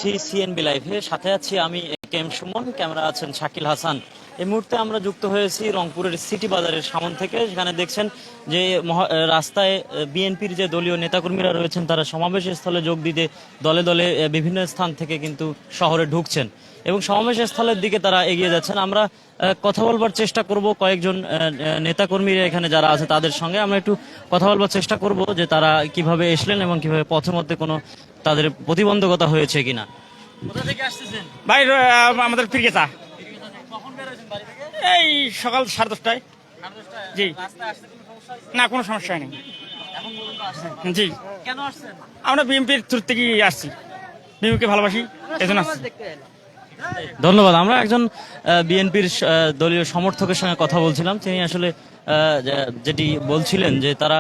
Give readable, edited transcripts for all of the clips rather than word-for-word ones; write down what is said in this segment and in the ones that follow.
করছি সিএনবি লাইভে, সাথে আছি আমি কেম সুমন, ক্যামেরা আছেন শাকিল হাসান। এই মুহূর্তে আমরা যুক্ত হয়েছি রংপুরের সিটি বাজারের সামনে থেকে। সেখানে দেখছেন যে রাস্তায় বিএনপির যে দলীয় নেতাকর্মীরা রয়েছেন তারা সমাবেশ স্থলে যোগ দিতে দলে দলে বিভিন্ন স্থান থেকে কিন্তু শহরে ঢুকছেন এবং সমাবেশ স্থলের দিকে তারা এগিয়ে যাচ্ছেন। আমরা কথা বলবার চেষ্টা করব কয়েকজন নেতাকর্মীরা এখানে যারা আছে তাদের সঙ্গে। আমরা একটু কথা বলবার চেষ্টা করব যে তারা কিভাবে এসলেন এবং কিভাবে পথের মধ্যে কোনো তাদের প্রতিবন্ধকতা হয়েছে কিনা। কোথা থেকে আসতেছেন ভাই? আমাদের ফিরগেছা। এই সকাল 10:30টায়। জি। না, কোনো সমস্যা নেই। জি। কেন আসছেন? আমরা বিএনপির থ্রু থেকে আসছি, বিএনপিকে ভালোবাসি, এজন্য আসছি। ধন্যবাদ। আমরা একজন বিএনপির দলীয় সমর্থকের সঙ্গে কথা বলছিলাম। তিনি আসলে যেটি বলছিলেন যে তারা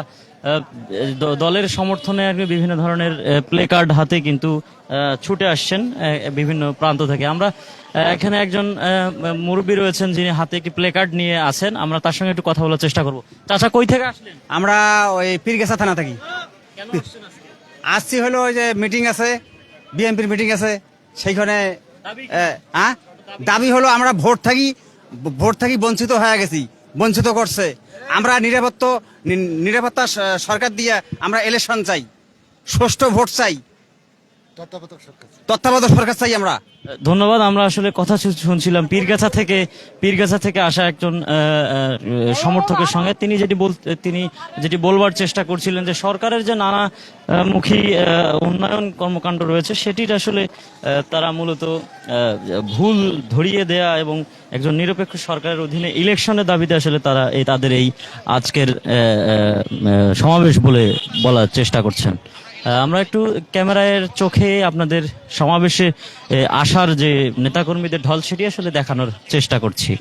দলের সমর্থনে আর কি বিভিন্ন ধরনের প্লে কার্ড হাতে কিন্তু ছুটে আসছেন বিভিন্ন প্রান্ত থেকে। আমরা এখানে একজন মুরব্বী রয়েছেন যিনি হাতে একটি প্লে কার্ড নিয়ে আছেন, আমরা তার সঙ্গে একটু কথা বলার চেষ্টা করব। চাচা, কই থেকে আসলেন? আমরা ওই পীরগেছা থানা থাকি। কেন আসছেন আজকে? আসছি হলো ওই যে মিটিং আছে, বিএনপির মিটিং আছে, সেইখানে দাবি হলো আমরা ভোট থাকি বঞ্চিত হয়ে গেছি, বঞ্চিত করছে। আমরা নিরাপত্তা সরকার দিয়ে আমরা ইলেকশন চাই, সুষ্ঠু ভোট চাই, তত্ত্বাবধায়ক সরকার চাই আমরা। ধন্যবাদ। আমরা আসলে কথা শুনছিলাম পীরগাছা থেকে আসা একজন সমর্থকের সঙ্গে। তিনি যেটি বলবার চেষ্টা করছিলেন যে সরকারের যে নানা মুখী উন্নয়ন কর্মকাণ্ড রয়েছে সেটির আসলে তারা মূলত ভুল ধরিয়ে দেয়া এবং একজন নিরপেক্ষ সরকারের অধীনে ইলেকশনের দাবিতে আসলে তারা তাদের এই আজকের সমাবেশ বলে বলার চেষ্টা করছেন। আমরা একটু ক্যামেরার চোখে আপনাদের সমাবেশে আসার যে নেতাকর্মীদের ঢল সেটি আসলে দেখানোর চেষ্টা করছি।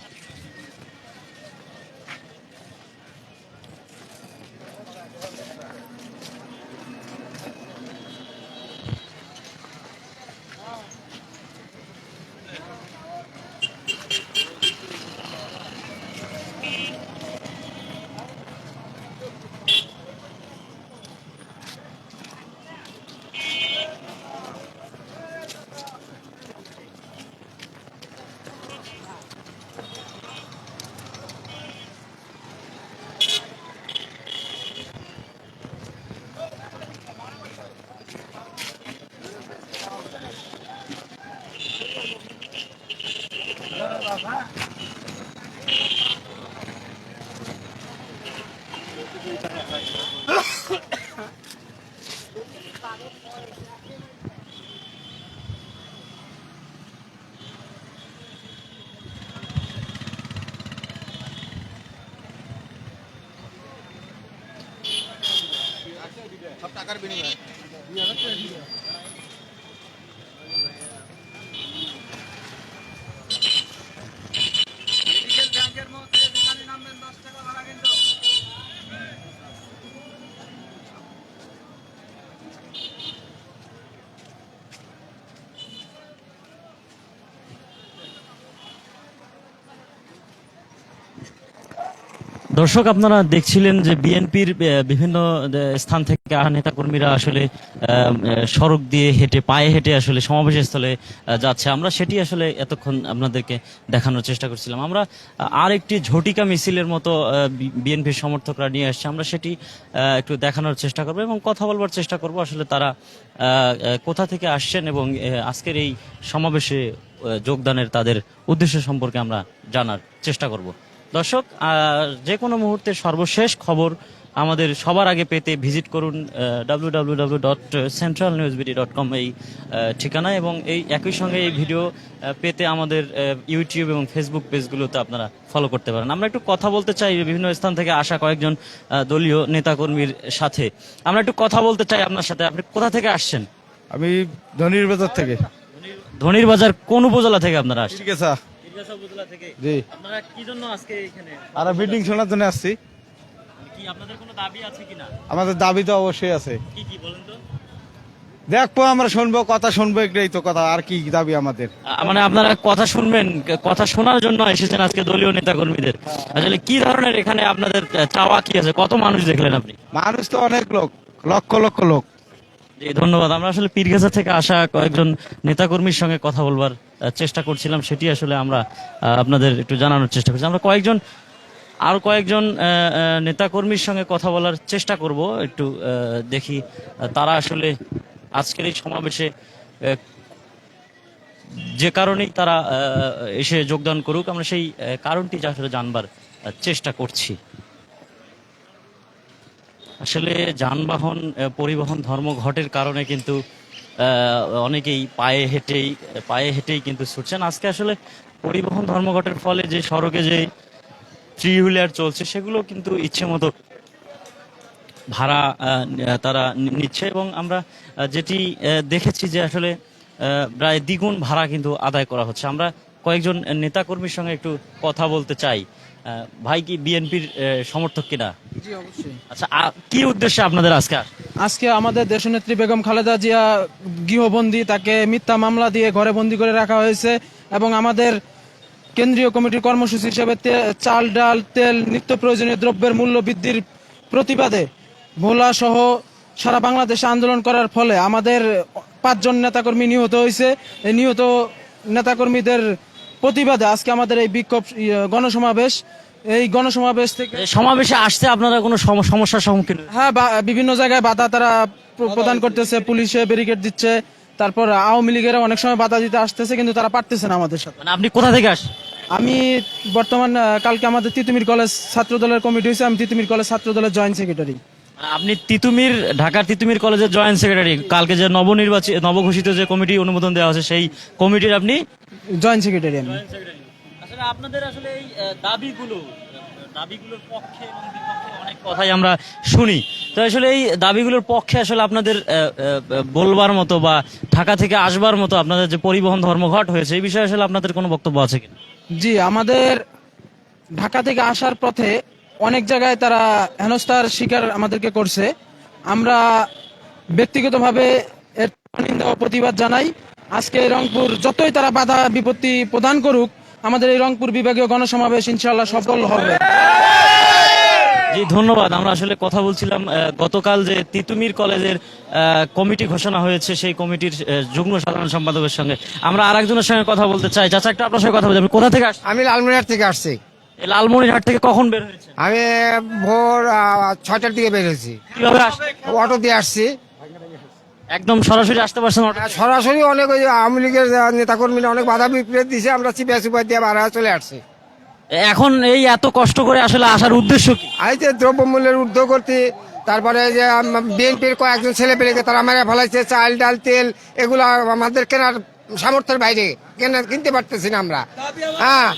দর্শক, আপনারা দেখছিলেন যে বিএনপির বিভিন্ন স্থান থেকে নেতাকর্মীরা আসলে সড়ক দিয়ে পায়ে হেঁটে আসলে সমাবেশ স্থলে যাচ্ছে। আমরা সেটি আসলে এতক্ষণ আপনাদেরকে দেখানোর চেষ্টা করছিলাম। আমরা আর একটি ঝটিকা মিছিলের মতো বিএনপির সমর্থকরা নিয়ে আসছে, আমরা সেটি একটু দেখানোর চেষ্টা করব এবং কথা বলবার চেষ্টা করব আসলে তারা কোথা থেকে আসছেন এবং আজকের এই সমাবেশে যোগদানের তাদের উদ্দেশ্য সম্পর্কে আমরা জানার চেষ্টা করব। দর্শক, যে কোনো মুহূর্তে সর্বশেষ খবর আমাদের সবার আগে পেতে ভিজিট করুন www.centralnewsbd.com এই ঠিকানায় এবং এই একই সঙ্গে এই ভিডিও পেতে আমাদের ইউটিউব এবং ফেসবুক পেজগুলোতে আপনারা ফলো করতে পারেন। আমরা একটু কথা বলতে চাই বিভিন্ন স্থান থেকে আসা কয়েকজন দলীয় নেতাকর্মীর সাথে। আমরা একটু কথা বলতে চাই আপনার সাথে। আপনি কোথা থেকে আসছেন? আমি ধনির বাজার থেকে। ধনির বাজার কোন উপজেলা থেকে আপনারা আসছেন? পীরগেছা। জি। আপনারা কি জন্য আজকে এখানে? আর মিটিং শোনার জন্য আসছি। কি আপনাদের কোনো দাবি আছে কিনা? আমাদের দাবি তো অবশ্যই আছে। কি কি বলেন তো? দেখবো, আমরা শুনবো, কথা শুনবো, এটাই তো কথা। আর কি দাবি আমাদের? মানে আপনারা কথা শুনবেন, কথা শোনার জন্য এসেছেন আজকে দলীয় নেতাকর্মীদের। আসলে কি ধরনের এখানে আপনাদের চাওয়া কি আছে? কত মানুষ দেখলেন আপনি? মানুষ তো অনেক লোক, লক্ষ লক্ষ লোক। জি, ধন্যবাদ। আমরা আসলে পীরগাছা থেকে আসা কয়েকজন নেতাকর্মীর সঙ্গে কথা বলবার চেষ্টা করছিলাম, সেটি আসলে আমরা আপনাদের একটু জানানোর চেষ্টা করছি। আমরা আরো কয়েকজন নেতাকর্মীর সঙ্গে কথা বলার চেষ্টা করব, একটু দেখি তারা আসলে আজকের এই সমাবেশে যে কারণেই তারা এসে যোগদান করুক, আমরা সেই কারণটি আসলে জানবার চেষ্টা করছি। আসলে যানবাহন পরিবহন ধর্মঘটের কারণে কিন্তু অনেকেই পায়ে হেঁটেই কিন্তু ছুটছেন। আজকে আসলে পরিবহন ধর্মঘটের ফলে যে সড়কে যে থ্রি হুইলার চলছে সেগুলো কিন্তু ইচ্ছে মতো ভাড়া তারা নিচ্ছে, এবং আমরা যেটি দেখেছি যে আসলে প্রায় দ্বিগুণ ভাড়া কিন্তু আদায় করা হচ্ছে। আমরা কয়েকজন নেতাকর্মীর সঙ্গে একটু কথা বলতে চাই। ভাই কি বিএনপির সমর্থক কিনা? জি অবশ্যই। আচ্ছা, কি উদ্দেশ্যে আপনাদের আজকে আজকে আমাদের দেশনেত্রী বেগম খালেদা জিয়া গৃহবন্দী, তাকে মিথ্যা মামলা দিয়ে ঘরে বন্দী করে রাখা হয়েছে, এবং আমাদের কেন্দ্রীয় কমিটির কর্মসূচি হিসেবে চাল, ডাল, তেল, নিত্য প্রয়োজনীয় দ্রব্যের মূল্য বৃদ্ধির প্রতিবাদে ভোলা সহ সারা বাংলাদেশে আন্দোলন করার ফলে আমাদের 5 জন নেতাকর্মী নিহত হয়েছে। এই নিহত নেতাকর্মীদের প্রতিবাদে আজকে আমাদের এই বিক্ষোভ গণসমাবেশ। এই গণসমাবেশ থেকে সমাবেশে আসতে আপনারা কোনো সমস্যার সম্মুখীন? হ্যাঁ, বিভিন্ন জায়গায় বাধা তারা প্রদান করতেছে, পুলিশে ব্যারিকেড দিচ্ছে, তারপর আওয়ামী লীগেরা অনেক সময় বাধা দিতে আসতেছে, কিন্তু তারা পারতেছে না আমাদের সাথে। মানে আপনি কোথা থেকে আসেন? আমি বর্তমান কালকে আমাদের তিতুমির কলেজ ছাত্র দলের কমিটি হয়েছে, আমি তিতুমির কলেজ ছাত্র দলের জয়েন্ট সেক্রেটারি। আপনি ঢাকার তিতুমির কলেজের জয়েন্ট সেক্রেটারি। কালকে যে নবঘোষিত যে কমিটি অনুমোদন দেওয়া হয়েছে সেই কমিটির আপনি জয়েন্ট সেক্রেটারি আমি। আসলে আপনাদের আসলে এই দাবিগুলোর পক্ষে এবং বিপক্ষে অনেক কথাই আমরা শুনি, তো আসলে এই দাবিগুলোর পক্ষে আসলে আপনাদের বলবার মতো বা ঢাকা থেকে আসবার মতো আপনাদের যে পরিবহন ধর্মঘট হয়েছে এই বিষয়ে আসলে আপনাদের কোনো বক্তব্য আছে কিনা? জি, আমাদের ঢাকা থেকে আসার পথে অনেক জায়গায় তারা হেনস্থার শিকার আমাদেরকে করছে। আমরা ব্যক্তিগতভাবে এর নিন্দা ও প্রতিবাদ জানাই। আজকে রংপুর যতই তারা বাধা বিপত্তি প্রদান করুক, আমাদের এই রংপুর বিভাগীয় গণসমাবেশ ইনশাআল্লাহ সফল হবে। জি, ধন্যবাদ। আমরা আসলে কথা বলছিলাম গতকাল যে তিতুমির কলেজের কমিটি ঘোষণা হয়েছে সেই কমিটির যুগ্ম সাধারণ সম্পাদকের সঙ্গে। আমরা আরেকজনের সঙ্গে কথা বলতে চাই। চাচা, একটা আপনার সঙ্গে কথা বলছি। আপনি কোথা থেকে আসছেন? আমি লালমনিরহাট থেকে আসছি। এই লালমনিরহাট থেকে কখন বের হয়েছে? আমি ভোর 6টার দিকে বেরিয়েছি, কিভাবে আসছেন? অটো দিয়ে আসছি। একদম সরাসরি আসতে পারছেন অটো? সরাসরি অনেক ওই আওয়ামী লীগের নেতাকর্মীরা অনেক বাধা বিপরীত দিয়েছে, আমরা চিপা চিপা দিয়ে বাড়া চলে আসছি। এখন এই এত কষ্ট করে আসলে আসার উদ্দেশ্য কি? এই যে দ্রব্যমূল্যের ঊর্ধ্ব করতে, তারপরে যে বিএনপির কয়েকজন ছেলে পেলেকে তারা মেরে ফেলাইছে, চাল, ডাল, তেল এগুলো আমাদের কেনার সামর্থ্যের বাইরে, কিনতে পারতেছি না আমরা। হ্যাঁ,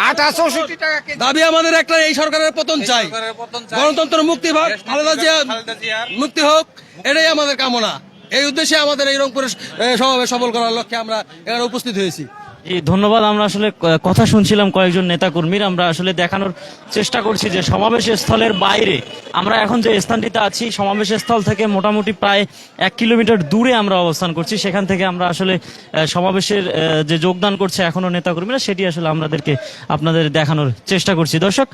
68 টাকা কেজি। দাবি আমাদের একটা, এই সরকারের পতন চাই, গণতন্ত্র মুক্তি হোক, খালেদা জিয়া মুক্তি হোক, এটাই আমাদের কামনা। এই উদ্দেশ্যে আমাদের এই রংপুরের সমাবেশ সফল করার লক্ষ্যে আমরা এখানে উপস্থিত হয়েছি। ধন্যবাদ। আমরা আসলে কথা শুনছিলাম কয়েকজন নেতাকর্মীর। আমরা আসলে দেখানোর চেষ্টা করছি যে সমাবেশ স্থলের বাইরে আমরা এখন যে স্থানটিতে আছি, সমাবেশ স্থল থেকে মোটামুটি প্রায় 1 কিলোমিটার দূরে আমরা অবস্থান করছি। সেখান থেকে আমরা আসলে সমাবেশের যে যোগদান করছে এখনো নেতাকর্মীরা, সেটি আসলে আপনাদের দেখানোর চেষ্টা করছি। দর্শক,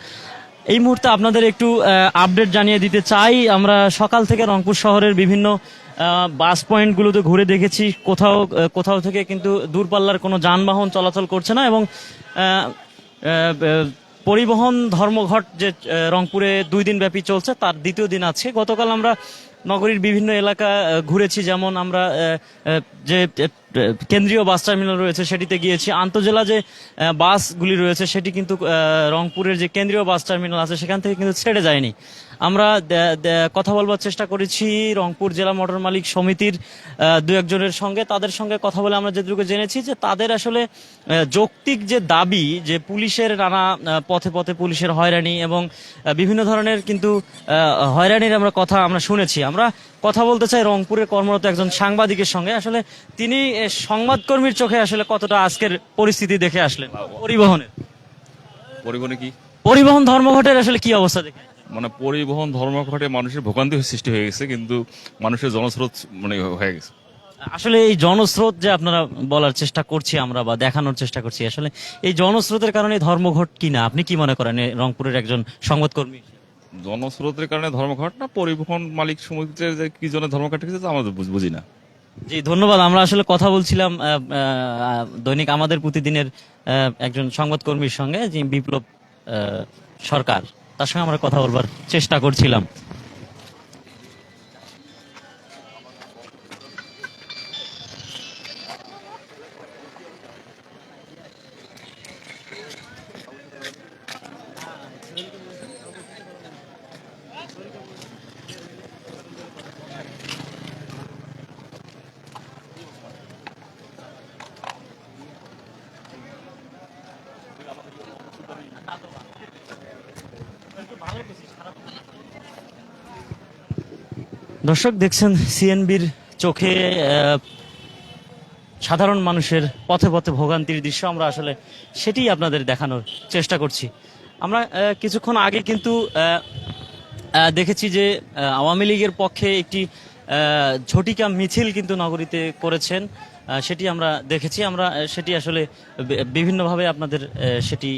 এই মুহূর্তে আপনাদের একটু আপডেট জানিয়ে দিতে চাই। আমরা সকাল থেকে রংপুর শহরের বিভিন্ন বাস পয়েন্টগুলোতে ঘুরে দেখেছি, কোথাও থেকে কিন্তু দূরপাল্লার কোনো যানবাহন চলাচল করছে না, এবং পরিবহন ধর্মঘট যে রংপুরে 2 দিন ব্যাপী চলছে তার দ্বিতীয় দিন আছে। গতকাল আমরা নগরীর বিভিন্ন এলাকা ঘুরেছি, যেমন আমরা যে কেন্দ্রীয় বাস টার্মিনাল রয়েছে সেটিতে গিয়েছি। আন্তজেলা যে বাসগুলি রয়েছে সেটি কিন্তু রংপুরের যে কেন্দ্রীয় বাস টার্মিনাল আছে সেখান থেকে কিন্তু ছেড়ে যায়নি। আমরা কথা বলবার চেষ্টা করেছি রংপুর জেলা মোটর মালিক সমিতির 2-1 জনের সঙ্গে। তাদের সঙ্গে কথা বলে আমরা যেটুকু জেনেছি যে তাদের আসলে যৌক্তিক যে দাবি, যে পুলিশের নানা পথে পথে পুলিশের হয়রানি এবং বিভিন্ন ধরনের কিন্তু হয়রানির আমরা শুনেছি। আমরা কথা বলতে চাই রংপুরে কর্মরত একজন সাংবাদিকের সঙ্গে। আসলে তিনি সংবাদকর্মীর চোখে আসলে কতটা আজকের পরিস্থিতি দেখে আসলেন পরিবহন ধর্মঘটের আসলে কি অবস্থা দেখে? মানে পরিবহন ধর্মঘটে মানুষের ভোগান্তি সৃষ্টি হয়ে গেছে, কিন্তু মানুষের জনস্রোত হয়ে গেছে। আসলে এই জনস্রোত যে আপনারা বলার চেষ্টা করছি আমরা বা দেখানোর চেষ্টা করছি, আসলে এই জনস্রোতের কারণে ধর্মঘট কিনা আপনি কি মনে করেন রংপুরের একজন সংবাদকর্মী? জনস্রোতের কারণে ধর্মঘট না পরিবহন মালিক সমিতির যে কি জন্য ধর্মঘট হয়েছে আমরা বুঝি না। জি ধন্যবাদ। আমরা আসলে কথা বলছিলাম দৈনিক আমাদের প্রতিদিনের একজন সংবাদকর্মীর সঙ্গে, যে বিপ্লব সরকার, তার সঙ্গে আমরা কথা বলবার চেষ্টা করছিলাম। দর্শক দেখছেন সিএনবির চোখে সাধারণ মানুষের পথে পথে ভোগান্তির দৃশ্য, আমরা আসলে সেটি আপনাদের দেখানোর চেষ্টা করছি। আমরা কিছুক্ষণ আগে কিন্তু দেখেছি যে আওয়ামী লীগের পক্ষে একটি ঝটিকা মিছিল কিন্তু নগরীতে করেছেন, সেটি আমরা দেখেছি। আমরা সেটি আসলে বিভিন্নভাবে আপনাদের সেটি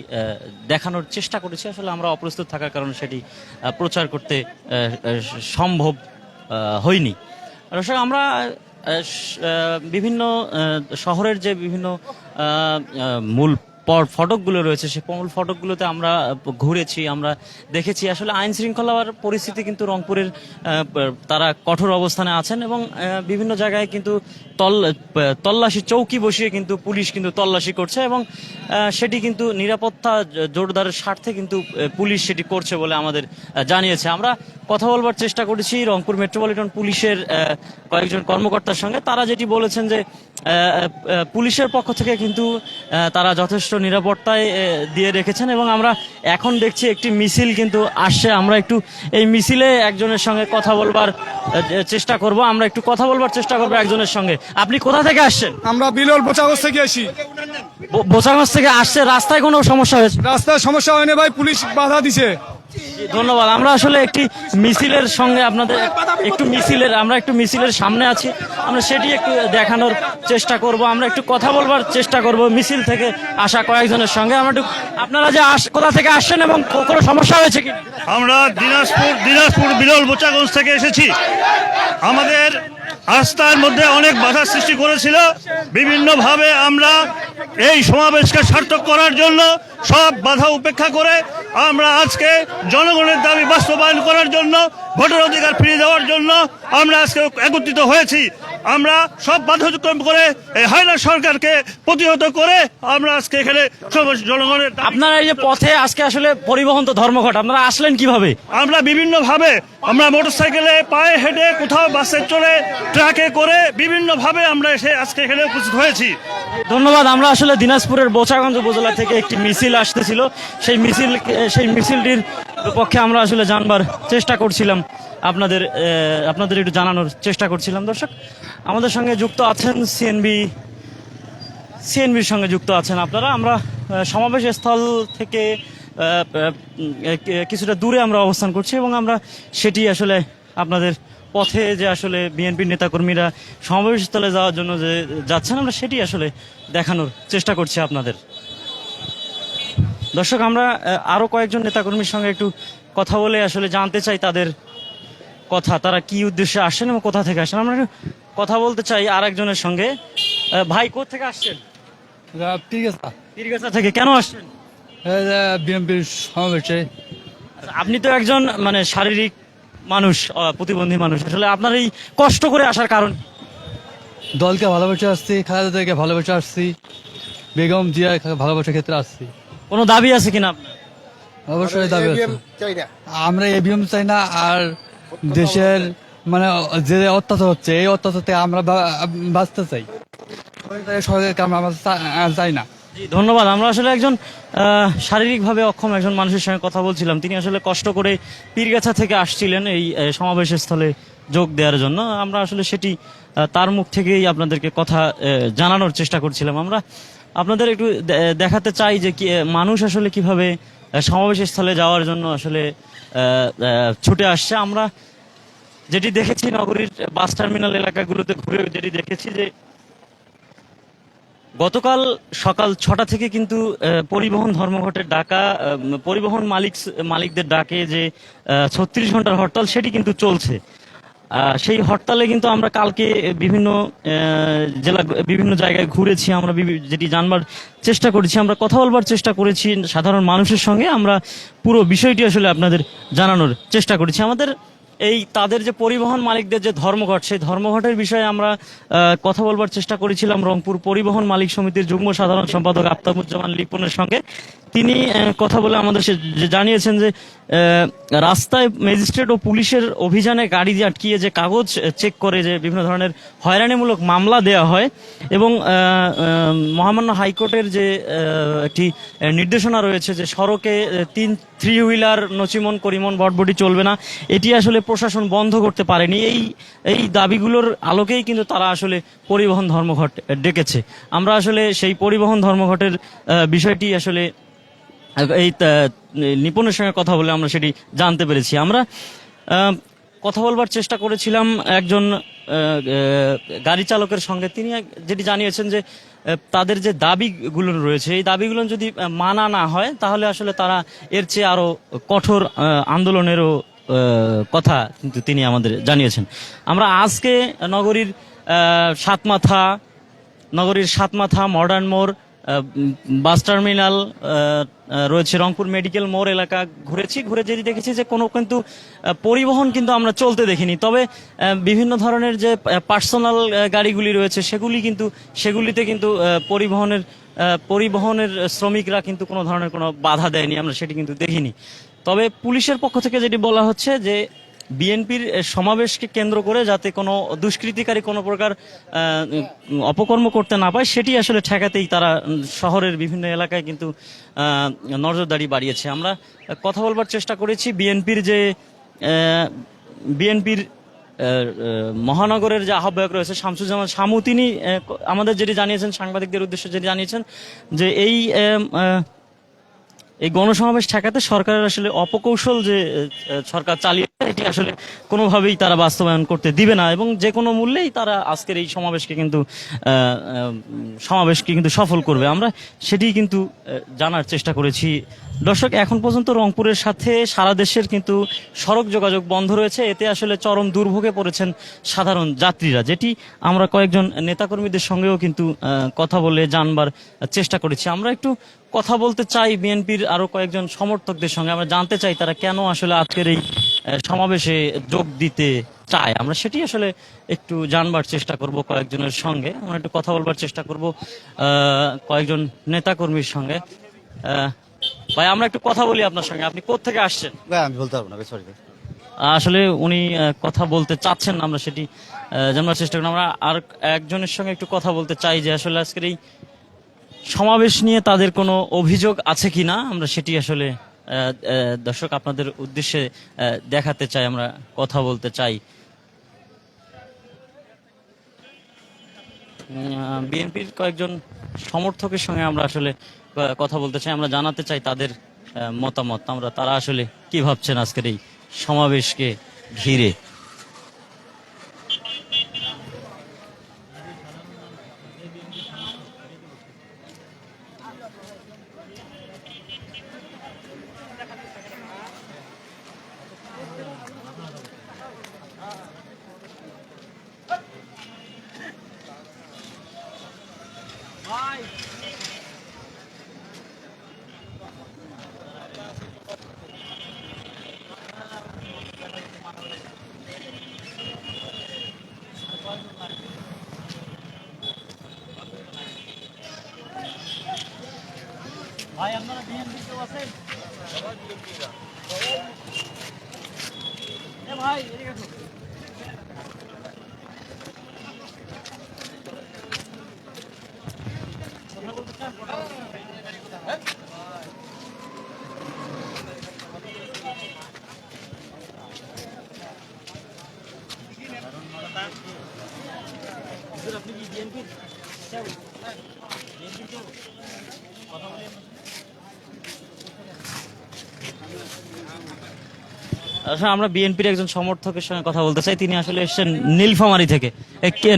দেখানোর চেষ্টা করেছি। আসলে আমরা অপ্রস্তুত থাকার কারণে সেটি প্রচার করতে সম্ভব হয়নি। দর্শক আমরা বিভিন্ন শহরের যে বিভিন্ন মূল ফটকগুলো রয়েছে, সেই মূল ফটকগুলোতে আমরা ঘুরেছি, আমরা দেখেছি আসলে আইন শৃঙ্খলার পরিস্থিতি কিন্তু রংপুরের তারা কঠোর অবস্থানে আছেন, এবং বিভিন্ন জায়গায় কিন্তু তল্লাশি চৌকি বসিয়ে কিন্তু পুলিশ কিন্তু তল্লাশি করছে, এবং সেটি কিন্তু নিরাপত্তা জোরদারের স্বার্থে কিন্তু পুলিশ সেটি করছে বলে আমাদের জানিয়েছে। আমরা কথা বলবার চেষ্টা করেছি রংপুর মেট্রোপলিটন পুলিশের কয়েকজন কর্মকর্তার সঙ্গে। তারা যেটি বলেছেন যে পুলিশের পক্ষ থেকে কিন্তু তারা যথেষ্ট নিরাপত্তায় দিয়ে রেখেছেন, এবং আমরা এখন দেখছি একটি মিছিল কিন্তু আসছে। আমরা একটু এই মিছিলে একজনের সঙ্গে কথা বলবার চেষ্টা করব, আমরা একটু কথা বলবার চেষ্টা করবো একজনের সঙ্গে। আপনি কোথা থেকে আসছেন? আমরা বিরল বোচাগঞ্জ থেকে আসি। বোচাগঞ্জ থেকে আসছে, রাস্তায় কোনো সমস্যা হয়েছে? রাস্তায় সমস্যা হয়নি ভাই, পুলিশ বাধা দিছে। ধন্যবাদ। আমরা আসলে একটি মিছিলের সঙ্গে আপনাদের আমরা একটু মিছিলের সামনে আছি, আমরা সেটি একটু দেখানোর চেষ্টা করব। আমরা একটু কথা বলবার চেষ্টা করব মিছিল থেকে আসা কয়েকজনের সঙ্গে। আমরা একটু আপনারা যে কোথা থেকে আসছেন এবং কোনো সমস্যা হয়েছে কি? আমরা দিনাজপুর বিরল বোচাগঞ্জ থেকে এসেছি। আমাদের রাস্তার মধ্যে অনেক বাধা সৃষ্টি করেছিল। বিভিন্নভাবে আমরা এই সমাবেশকে সার্থক করার জন্য সব বাধা উপেক্ষা করে আমরা আজকে জনগণের দাবি বাস্তবায়ন করার জন্য, ভোটের অধিকার ফিরিয়ে দেওয়ার জন্য আমরা আজকে একত্রিত হয়েছি। আমরা সব বাধা অতিক্রম করে এই হায়না সরকারকে প্রতিহত করে আমরা আজকে এখানে জনগণের। আপনারা এই যে পথে আজকে আসলে পরিবহন তো ধর্মঘট, আপনারা আসলেন কিভাবে? আমরা বিভিন্নভাবে, আমরা মোটরসাইকেলে, পায়ে হেঁটে, কোথাও বাসে চড়ে, ট্রাকে করে বিভিন্নভাবে আমরা এসে আজকে এখানে উপস্থিত হয়েছি। ধন্যবাদ। আমরা আসলে দিনাজপুরের বোচাগঞ্জ উপজেলা থেকে একটি মিছিল আসতেছিল, সেই মিছিলটির পক্ষে আমরা আসলে জানবার চেষ্টা করছিলাম, আপনাদের একটু জানানোর চেষ্টা করছিলাম। দর্শক আমাদের সঙ্গে যুক্ত আছেন সিএনবির সঙ্গে যুক্ত আছেন আপনারা। আমরা সমাবেশ স্থল থেকে কিছুটা দূরে আমরা অবস্থান করছি, এবং আমরা সেটি আসলে আপনাদের পথে যে আসলে বিএনপির নেতাকর্মীরা সমাবেশ স্থলে যাওয়ার জন্য যে যাচ্ছেন, আমরা সেটি আসলে দেখানোর চেষ্টা করছি আপনাদের। দর্শক আমরা আরো কয়েকজন নেতাকর্মীর সঙ্গে একটু কথা বলে আসলে জানতে চাই তাদের কথা, তারা কি উদ্দেশ্যে আসেন এবং কোথা থেকে আসেন। আমরা একটু কথা বলতে চাই আর একজনের সঙ্গে। ভাই কোথা থেকে আসছেন? পীরগাছা থেকে। কেন আসছেন? বিএনপির সমাবেশে। আপনি তো একজন মানে শারীরিক মানুষ, প্রতিবন্ধী মানুষ, আসলে আপনার এই কষ্ট করে আসার কারণ? দলকে ভালোবেসে আসছি, খালেদা জিয়াকে ভালোবেসে আসছি, বেগম জিয়া ভালোবাসার ক্ষেত্রে আসছি। কোনো দাবি আছে কিনা আপনার? অবশ্যই দাবি আছে। আমরা এবিএম চাই না, আর দেশের মানে যে অত্যাচার হচ্ছে এই অত্যাচার থেকে আমরা বাঁচতে চাই। সরকারকে আমরা চাই না। ধন্যবাদ। আমরা আসলে একজন শারীরিকভাবে অক্ষম একজন মানুষের সঙ্গে কথা বলছিলাম। তিনি আসলে কষ্ট করে পীরগাছা থেকে আসছিলেন এই সমাবেশের স্থলে যোগ দেওয়ার জন্য। আমরা আসলে সেটি তার মুখ থেকেই আপনাদেরকে কথা জানানোর চেষ্টা করছিলাম। আমরা আপনাদের একটু দেখাতে চাই যে মানুষ আসলে কিভাবে সমাবেশের স্থলে যাওয়ার জন্য আসলে ছুটে আসছে। আমরা যেটি দেখেছি নগরীর বাস টার্মিনাল এলাকাগুলোতে ঘুরে, যেটি দেখেছি যে গতকাল সকাল 6টা থেকে কিন্তু পরিবহন ধর্মঘটের ডাকা পরিবহন মালিকদের ডাকে যে 36 ঘন্টার হরতাল সেটি কিন্তু চলছে। সেই হরতালে কিন্তু আমরা কালকে বিভিন্ন বিভিন্ন জায়গায় ঘুরেছি, আমরা যেটি জানবার চেষ্টা করেছি, আমরা কথা বলবার চেষ্টা করেছি সাধারণ মানুষের সঙ্গে, আমরা পুরো বিষয়টি আসলে আপনাদের জানানোর চেষ্টা করেছি। আমাদের তাদের যে পরিবহন মালিকদের যে ধর্মঘট, সেই ধর্মঘটের বিষয়ে আমরা কথা বলবার চেষ্টা করেছিলাম রংপুর পরিবহন মালিক সমিতির যুগ্ম সাধারণ সম্পাদক আফতাবুজ্জামান লিপনের সঙ্গে। তিনি কথা বলে আমাদের জানিয়েছেন যে রাস্তায় ম্যাজিস্ট্রেট ও পুলিশের অভিযানে গাড়ি আটকিয়ে যে কাগজ চেক করে যে বিভিন্ন ধরনের হয়রানিমূলক মামলা দেওয়া হয় এবং মহামান্য হাইকোর্টের যে একটি নির্দেশনা রয়েছে যে সড়কে 3 হুইলার নচিমন করিমন বটবটি চলবে না, এটি আসলে প্রশাসন বন্ধ করতে পারেনি। এই দাবিগুলোর আলোকেই কিন্তু তারা আসলে পরিবহন ধর্মঘট ডেকেছে। আমরা আসলে সেই পরিবহন ধর্মঘটের বিষয়টি আসলে এই নিপুণের সঙ্গে কথা বলে আমরা সেটি জানতে পেরেছি। আমরা কথা বলবার চেষ্টা করেছিলাম একজন গাড়ি চালকের সঙ্গে। তিনি যেটি জানিয়েছেন যে তাদের যে দাবিগুলো রয়েছে, এই দাবিগুলো যদি মানা না হয় তাহলে আসলে তারা এর চেয়ে আরো কঠোর আন্দোলনেরও কথা কিন্তু তিনি আমাদের জানিয়েছেন। আমরা আজকে নগরীর সাতমাথা, মডার্ন মোড়, বাস টার্মিনাল রয়েছে, রংপুর মেডিকেল মোড় এলাকা ঘুরে যেটি দেখেছি যে কোনো কিন্তু পরিবহন কিন্তু আমরা চলতে দেখিনি। তবে বিভিন্ন ধরনের যে পার্সোনাল গাড়িগুলি রয়েছে সেগুলিতে কিন্তু পরিবহনের শ্রমিকরা কিন্তু কোনো ধরনের কোনো বাধা দেয়নি, আমরা সেটি কিন্তু দেখিনি। তবে পুলিশের পক্ষ থেকে যেটি বলা হচ্ছে যে বিএনপির সমাবেশকে কেন্দ্র করে যাতে কোনো দুষ্কৃতিকারী কোনো প্রকার অপকর্ম করতে না পায় সেটি আসলে ঠেকাতেই তারা শহরের বিভিন্ন এলাকায় কিন্তু নজরদারি বাড়িয়েছে। আমরা কথা বলবার চেষ্টা করেছি বিএনপির মহানগরের যে আহ্বায়ক রয়েছে শামসুজ্জামান শামু, তিনি আমাদের যেটি জানিয়েছেন, সাংবাদিকদের উদ্দেশ্যে যেটি জানিয়েছেন যে এই গণসমাবেশ ঠেকাতে সরকারের আসলে অপকৌশল যে সরকার চালিয়ে এটি আসলে কোনোভাবেই তারা বাস্তবায়ন করতে দিবে না এবং যে কোনো মূল্যেই তারা আজকের এই সমাবেশকে কিন্তু সফল করবে। আমরা সেটি কিন্তু জানার চেষ্টা করেছি। দর্শক, এখন পর্যন্ত রংপুরের সাথে সারা দেশের কিন্তু সড়ক যোগাযোগ বন্ধ রয়েছে। এতে আসলে চরম দুর্ভোগে পড়েছেন সাধারণ যাত্রীরা, যেটি আমরা কয়েকজন নেতাকর্মীদের সঙ্গেও কিন্তু কথা বলে জানবার চেষ্টা করেছি। আমরা একটু কথা বলতে চাই বিএনপির আরো কয়েকজন সমর্থকদের সঙ্গে, আমরা জানতে চাই তারা কেন আসলে আজকের এই সমাবেশে যোগ দিতে চায়। আমরা সেটি আসলে একটু জানবার চেষ্টা করব কয়েকজনের সঙ্গে, আমরা একটু কথা বলবার চেষ্টা করব কয়েকজন নেতাকর্মীর সঙ্গে। ভাই, আমরা একটু কথা বলি আপনার সঙ্গে। আপনি কোথা থেকে আসছেন? আমি বলতে পারবো না, সরি। আসলে উনি কথা বলতে চাচ্ছেন না, আমরা সেটি জানবার চেষ্টা করি। আমরা আর একজনের সঙ্গে একটু কথা বলতে চাই যে আসলে আজকের এই সমাবেশ নিয়ে তাদের কোনো অভিযোগ আছে কিনা, আমরা সেটি আসলে দর্শক আপনাদের উদ্দেশ্যে দেখাতে চাই, আমরা কথা বলতে চাই। বিএনপির কয়েকজন সমর্থকের সঙ্গে আমরা আসলে কথা বলতে চাই, আমরা জানাতে চাই তাদের মতামত, তারা আসলে কি ভাবছেন আজকের এই সমাবেশকে ঘিরে। ভাই, আপনারা বিএনপি কেউ আছেন? ভাই, এদিকে আসুন। আপনি কি বিএনপি কথা বলি? আসলে আমরা বিএনপির একজন সমর্থকের সঙ্গে কথা বলতে চাই। তিনি আসলে এসেছেন নীলফামারী থেকে।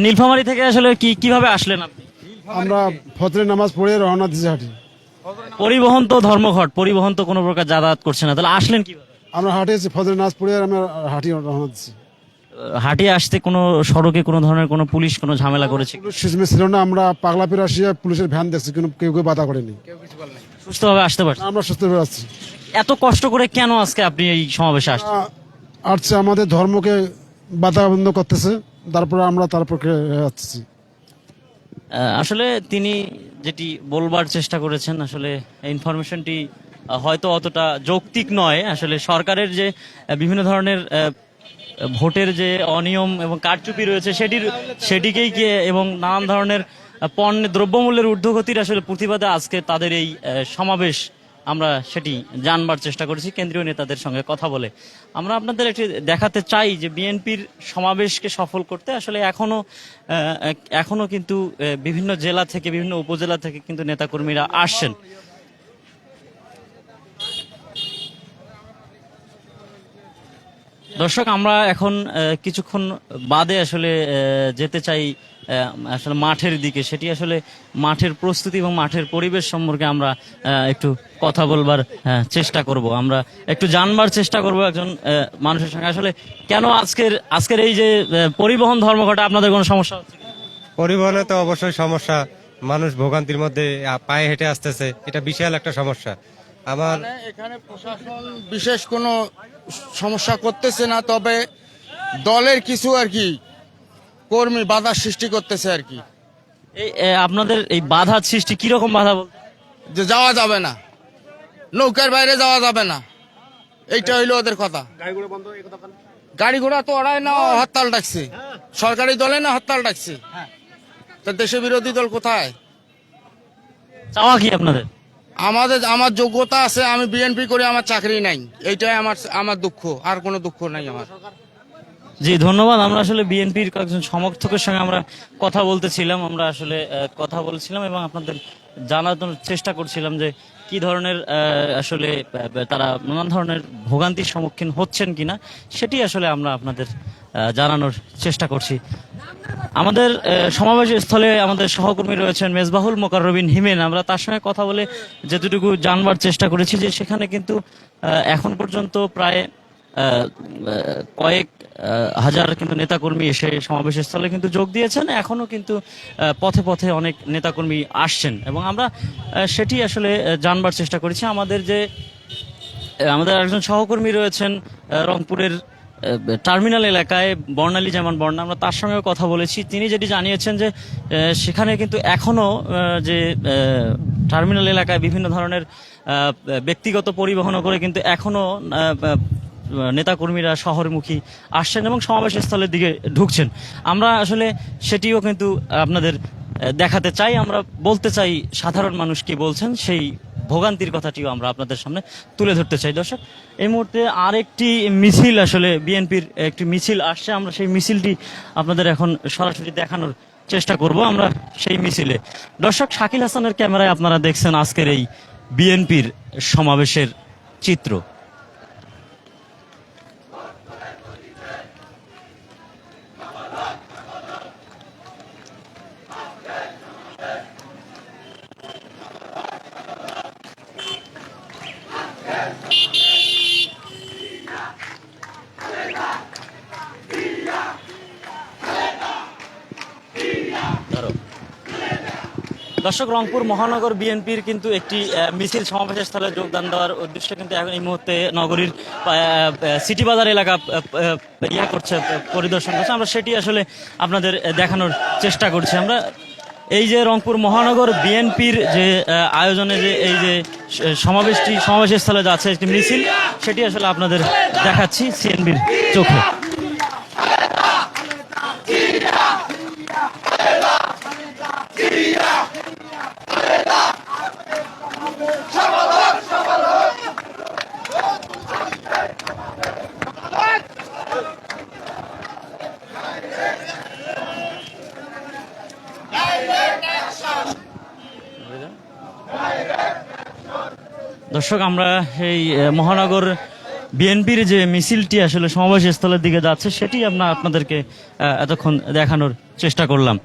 নীলফামারী থেকে আসলে কিভাবে আসলেন আপনি? আমরা ফজরের নামাজ পড়ে রওনা দিয়েছি হাঁটি। পরিবহন তো ধর্মঘট, পরিবহন তো কোনো প্রকার যাতায়াত করছে না, তাহলে আসলেন কিভাবে? আমরা হাঁটিয়েছি ফজরের নামাজ পড়ে আমরা হাঁটি রওনা দিচ্ছি। হাঁটিয়ে আসতে কোনো সড়কে কোনো ধরনের কোনো পুলিশ কোনো ঝামেলা করেছে? সিস্টেমে ছিল না, আমরা পাগলাপির আসিয়া পুলিশের ভ্যান দেখছি, কিন্তু কেউ কেউ বাধা করেনি। সুস্থভাবে আসতে পারছেন? আমরা সুস্থ হয়ে আসছি। এত কষ্ট করে কেন আজকে আপনি এই সমাবেশে আসছেন? আসছে আমাদের ধর্মকে বাধা বন্ধ করতেছে, তারপরে আমরা তারপরে আসছি। আসলে তিনি যেটি বলবার চেষ্টা করেছেন, আসলে ইনফরমেশনটি হয়তো অতটা যৌক্তিক নয়। আসলে সরকারের যে বিভিন্ন ধরনের ভোটের যে অনিয়ম এবং কারচুপি রয়েছে সেটিকেই এবং নানান ধরনের পণ্যের দ্রব্যমূল্যের ঊর্ধ্বগতির আসলে প্রতিবাদে আজকে তাদের এই সমাবেশ, আমরা সেটি জানবার চেষ্টা করেছি কেন্দ্রীয় নেতাদের সঙ্গে কথা বলে। আমরা আপনাদের একটি দেখাতে চাই যে বিএনপির সমাবেশকে সফল করতে আসলে এখনো কিন্তু বিভিন্ন জেলা থেকে, বিভিন্ন উপজেলা থেকে কিন্তু নেতাকর্মীরা আসছেন। দর্শক, আমরা এখন কিছুক্ষণ বাদে আসলে যেতে চাই আসলে মাঠের দিকে। সেটি আসলে মাঠের প্রস্তুতি এবং মাঠের পরিবেশ সম্পর্কে আমরা একটু কথা বলবার চেষ্টা করব। আমরা একটু জানবার চেষ্টা করব একজন মানুষের সঙ্গে, আসলে কেন আজকের এই যে পরিবহন ধর্মঘটে আপনাদের কোনো সমস্যা হচ্ছে? পরিবহনে তো অবশ্যই সমস্যা, মানুষ ভোগান্তির মধ্যে পায়ে হেঁটে আসতেছে, এটা বিশাল একটা সমস্যা। আমার এখানে প্রশাসন বিশেষ কোনো সমস্যা করতেছে না, তবে দলের কিছু আর কি কর্মী বাধা সৃষ্টি করতেছে আর কি। এই আপনাদের এই বাধা সৃষ্টি কিরকম বাধা বলতে? যে যাওয়া যাবে না, নৌকার বাইরে যাওয়া যাবে না, এইটা হইলো ওদের কথা। গাড়ি ঘোড়া তো ওরাই না হরতাল ডাকছে, সরকারি দলে না হরতাল ডাকছে, তা দেশে বিরোধী দল কোথায়? চাওয়া কি আপনাদের? আমার যোগ্যতা আছে, আমি বিএনপি করে আমার চাকরি নাই, এইটাই আমার দুঃখ, আর কোনো দুঃখ নাই আমার। জি ধন্যবাদ। আমরা আসলে বিএনপির কয়েকজন সমর্থকের সঙ্গে আমরা কথা বলতেছিলাম, আমরা আসলে কথা বলছিলাম এবং আপনাদের জানানোর চেষ্টা করছিলাম যে কি ধরনের আসলে তারা নানান ধরনের ভোগান্তির সম্মুখীন হচ্ছেন কিনা, সেটি আসলে আমরা আপনাদের জানানোর চেষ্টা করছি। আমাদের সমাবেশ স্থলে আমাদের সহকর্মী রয়েছেন মেজবাহুল মোকাররবিন হিমেন। আমরা তার সঙ্গে কথা বলে যেটুকু জানবার চেষ্টা করেছি যে সেখানে কিন্তু এখন পর্যন্ত প্রায় কয়েক হাজার কিন্তু নেতাকর্মী এসে সমাবেশ স্থলে কিন্তু যোগ দিয়েছেন। এখনো কিন্তু পথে পথে অনেক নেতাকর্মী আসছেন এবং আমরা সেটি আসলে জানবার চেষ্টা করেছি। আমাদের একজন সহকর্মী রয়েছেন রংপুরের টার্মিনাল এলাকায়, বর্ণালী যেমন বর্ণা, আমরা তার সঙ্গেও কথা বলেছি। তিনি যেটি জানিয়েছেন যে সেখানে কিন্তু এখনো যে টার্মিনাল এলাকায় বিভিন্ন ধরনের ব্যক্তিগত পরিবহন করে কিন্তু এখনো নেতাকর্মীরা শহরমুখী আসছেন এবং সমাবেশ স্থলের দিকে ঢুকছেন। আমরা আসলে সেটিও কিন্তু আপনাদের দেখাতে চাই, আমরা বলতে চাই সাধারণ মানুষ কি বলছেন, সেই ভোগান্তির কথাটিও আমরা আপনাদের সামনে তুলে ধরতে চাই। দর্শক, এই মুহূর্তে আরেকটি মিছিল, আসলে বিএনপির একটি মিছিল আসছে, আমরা সেই মিছিলটি আপনাদের এখন সরাসরি দেখানোর চেষ্টা করব। আমরা সেই মিছিলে দর্শক, শাকিল হাসানের ক্যামেরায় আপনারা দেখছেন আজকের এই বিএনপির সমাবেশের চিত্র। দর্শক, রংপুর মহানগর বিএনপির কিন্তু একটি মিছিল সমাবেশের স্থলে যোগদান দেওয়ার উদ্দেশ্যে কিন্তু এখন এই মুহূর্তে নগরীর সিটি বাজার এলাকা পরিদর্শন করছে। আমরা সেটি আসলে আপনাদের দেখানোর চেষ্টা করছি। আমরা এই যে রংপুর মহানগর বিএনপির যে আয়োজনে যে এই যে সমাবেশের স্থলে যাচ্ছে একটি মিছিল, সেটি আসলে আপনাদের দেখাচ্ছি সিএনবির চোখে। দর্শক, আমরা এই মহানগর বিএনপির যে মিছিলটি আসলে সমাবেশ স্থলের দিকে যাচ্ছে সেটি আপনাদেরকে এতক্ষণ দেখানোর চেষ্টা করলাম।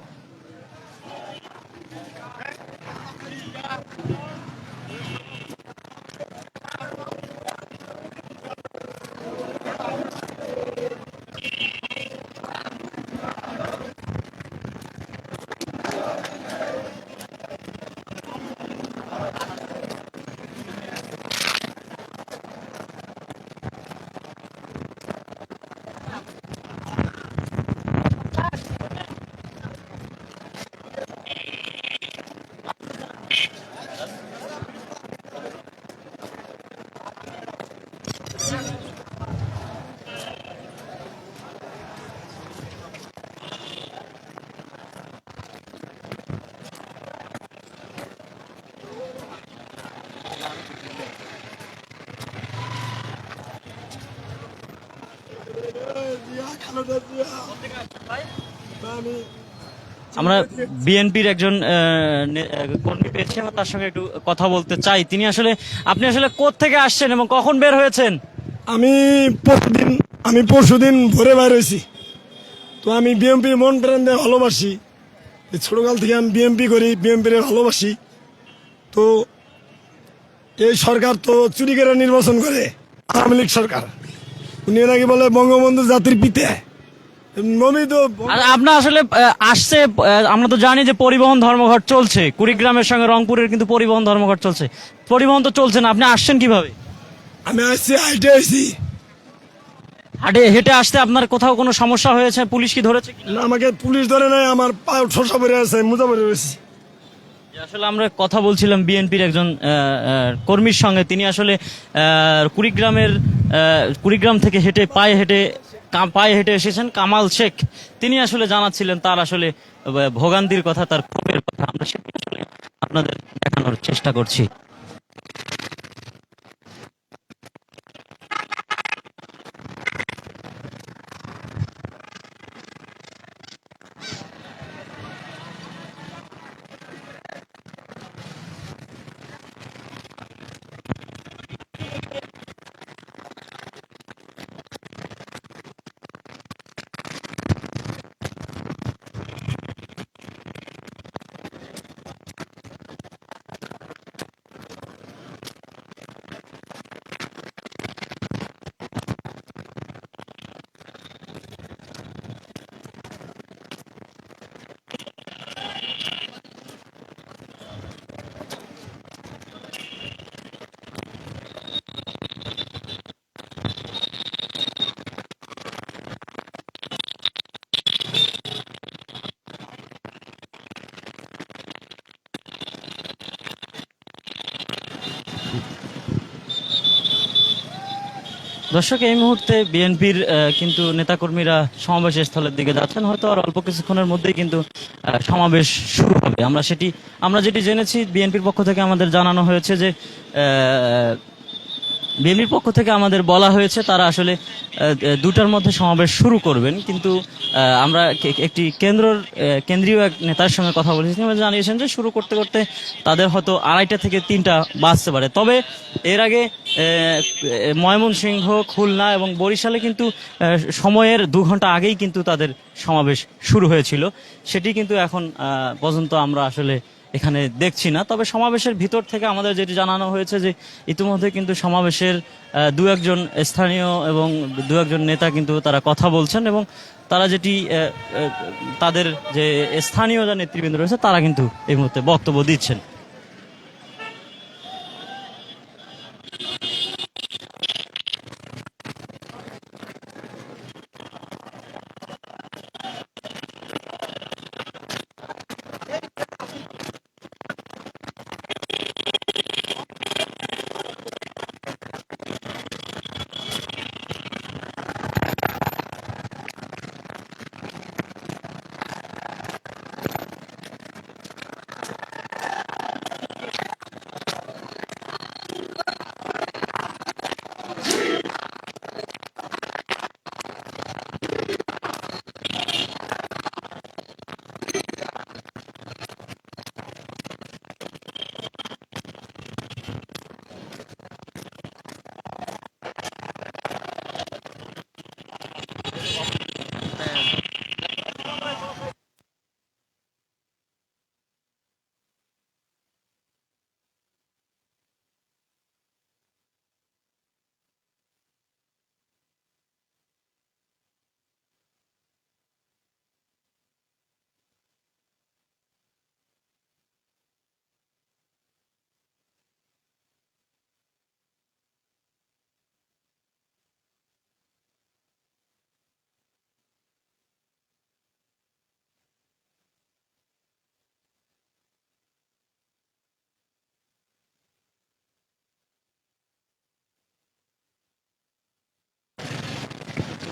আমরা বিএনপির একজন কর্মী পেয়েছি, আমরা তার সঙ্গে একটু কথা বলতে চাই। তিনি আসলে, আপনি আসলে কোত্থেকে আসছেন এবং কখন বের হয়েছেন? আমি পরশুদিন ভোরে বাইর হয়েছি। তো আমি বিএমপি মন প্রাণ দিয়ে ভালোবাসি, ছোটকাল থেকে আমি বিএমপি করি, বিএমপির ভালোবাসি। তো এই সরকার তো চুরি করে নির্বাচন করে, আওয়ামী লীগ সরকার। উনি নাকি বলে বঙ্গবন্ধু জাতির পিতা। আর আপনার আসলে আসছে, আমরা তো জানি যে পরিবহন ধর্মঘট চলছে, কুড়িগ্রামের সঙ্গে রংপুরের কিন্তু পরিবহন ধর্মঘট চলছে। পরিবহন তো চলছে না, আপনি আসছেন কিভাবে? আমি আসছি হাইটে আসছি। হাটে হেঁটে আসতে আপনার কোথাও কোনো সমস্যা হয়েছে? পুলিশ কি ধরেছে? আমাকে পুলিশ ধরে নাই, আমার পা ঠোসা পরে আছে, মোজা পরে রয়েছি। আসলে আমরা কথা বলছিলাম বিএনপির একজন কর্মীর সঙ্গে। তিনি আসলে কুড়িগ্রাম থেকে পায়ে হেঁটে এসেছেন। কামাল শেখ, তিনি আসলে জানাচ্ছিলেন তার আসলে ভোগান্তির কথা, তার ক্ষোভের কথা। আমরা সেটা আসলে আপনাদের দেখানোর চেষ্টা করছি। দর্শক, এই মুহূর্তে বিএনপির কিন্তু নেতাকর্মীরা সমাবেশ স্থলের দিকে যাচ্ছেন। হয়তো আর অল্প কিছুক্ষণের মধ্যেই কিন্তু সমাবেশ শুরু হবে। আমরা যেটি জেনেছি, বিএনপির পক্ষ থেকে আমাদের জানানো হয়েছে যে বিএনপির পক্ষ থেকে আমাদের বলা হয়েছে তারা আসলে 2টার মধ্যে সমাবেশ শুরু করবেন। কিন্তু আমরা একটি কেন্দ্রীয় এক নেতার সঙ্গে কথা বলেছি, তিনি জানিয়েছেন যে শুরু করতে করতে তাদের হয়তো 2:30 থেকে 3টা বাজতে পারে। তবে এর আগে ময়মনসিংহ, খুলনা এবং বরিশালে কিন্তু সময়ের 2 ঘন্টা আগেই কিন্তু তাদের সমাবেশ শুরু হয়েছিল। সেটি কিন্তু এখন পর্যন্ত আমরা আসলে এখানে দেখছি না। তবে সমাবেশের ভিতর থেকে আমাদের যেটি জানানো হয়েছে যে ইতিমধ্যে কিন্তু সমাবেশের 2-1 স্থানীয় এবং 2-1 নেতা কিন্তু তারা কথা বলছেন, এবং তারা যেটি তাদের যে স্থানীয় যে নেতৃবৃন্দ রয়েছে তারা কিন্তু এই মুহূর্তে বক্তব্য দিচ্ছেন।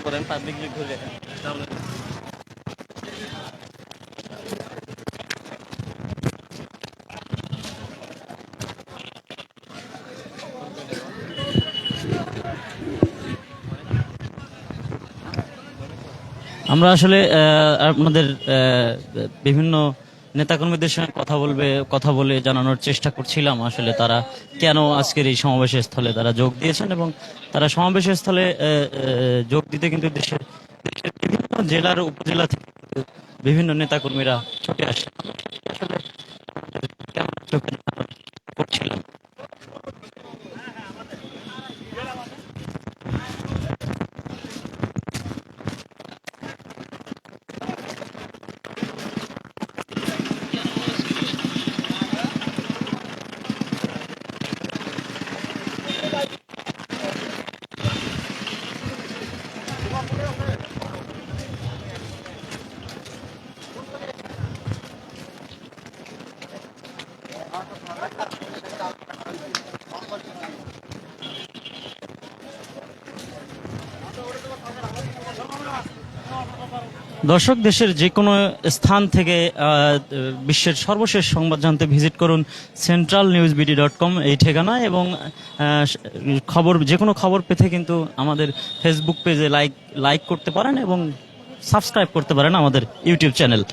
করেন পাবলিকলি ঘুরে তাহলে আমরা আসলে আপনাদের বিভিন্ন নেতাকর্মীদের সঙ্গে কথা বলে জানানোর চেষ্টা করছিলাম আসলে তারা কেন আজকের এই সমাবেশের স্থলে তারা যোগ দিয়েছেন এবং তারা সমাবেশের স্থলে যোগ দিতে কিন্তু দেশের বিভিন্ন জেলার উপজেলা থেকে বিভিন্ন নেতাকর্মীরা ছুটে আসেন আসলে কেমন চোখে করছিলাম। দর্শক, দেশের যে কোনো স্থান থেকে বিশ্বের সর্বশেষ সংবাদ জানতে ভিজিট করুন centralnewsbd.com এই ঠিকানা এবং যে কোনো খবর পেতে কিন্তু আমাদের ফেসবুক পেজে লাইক করতে পারেন এবং সাবস্ক্রাইব করতে পারেন আমাদের ইউটিউব চ্যানেল।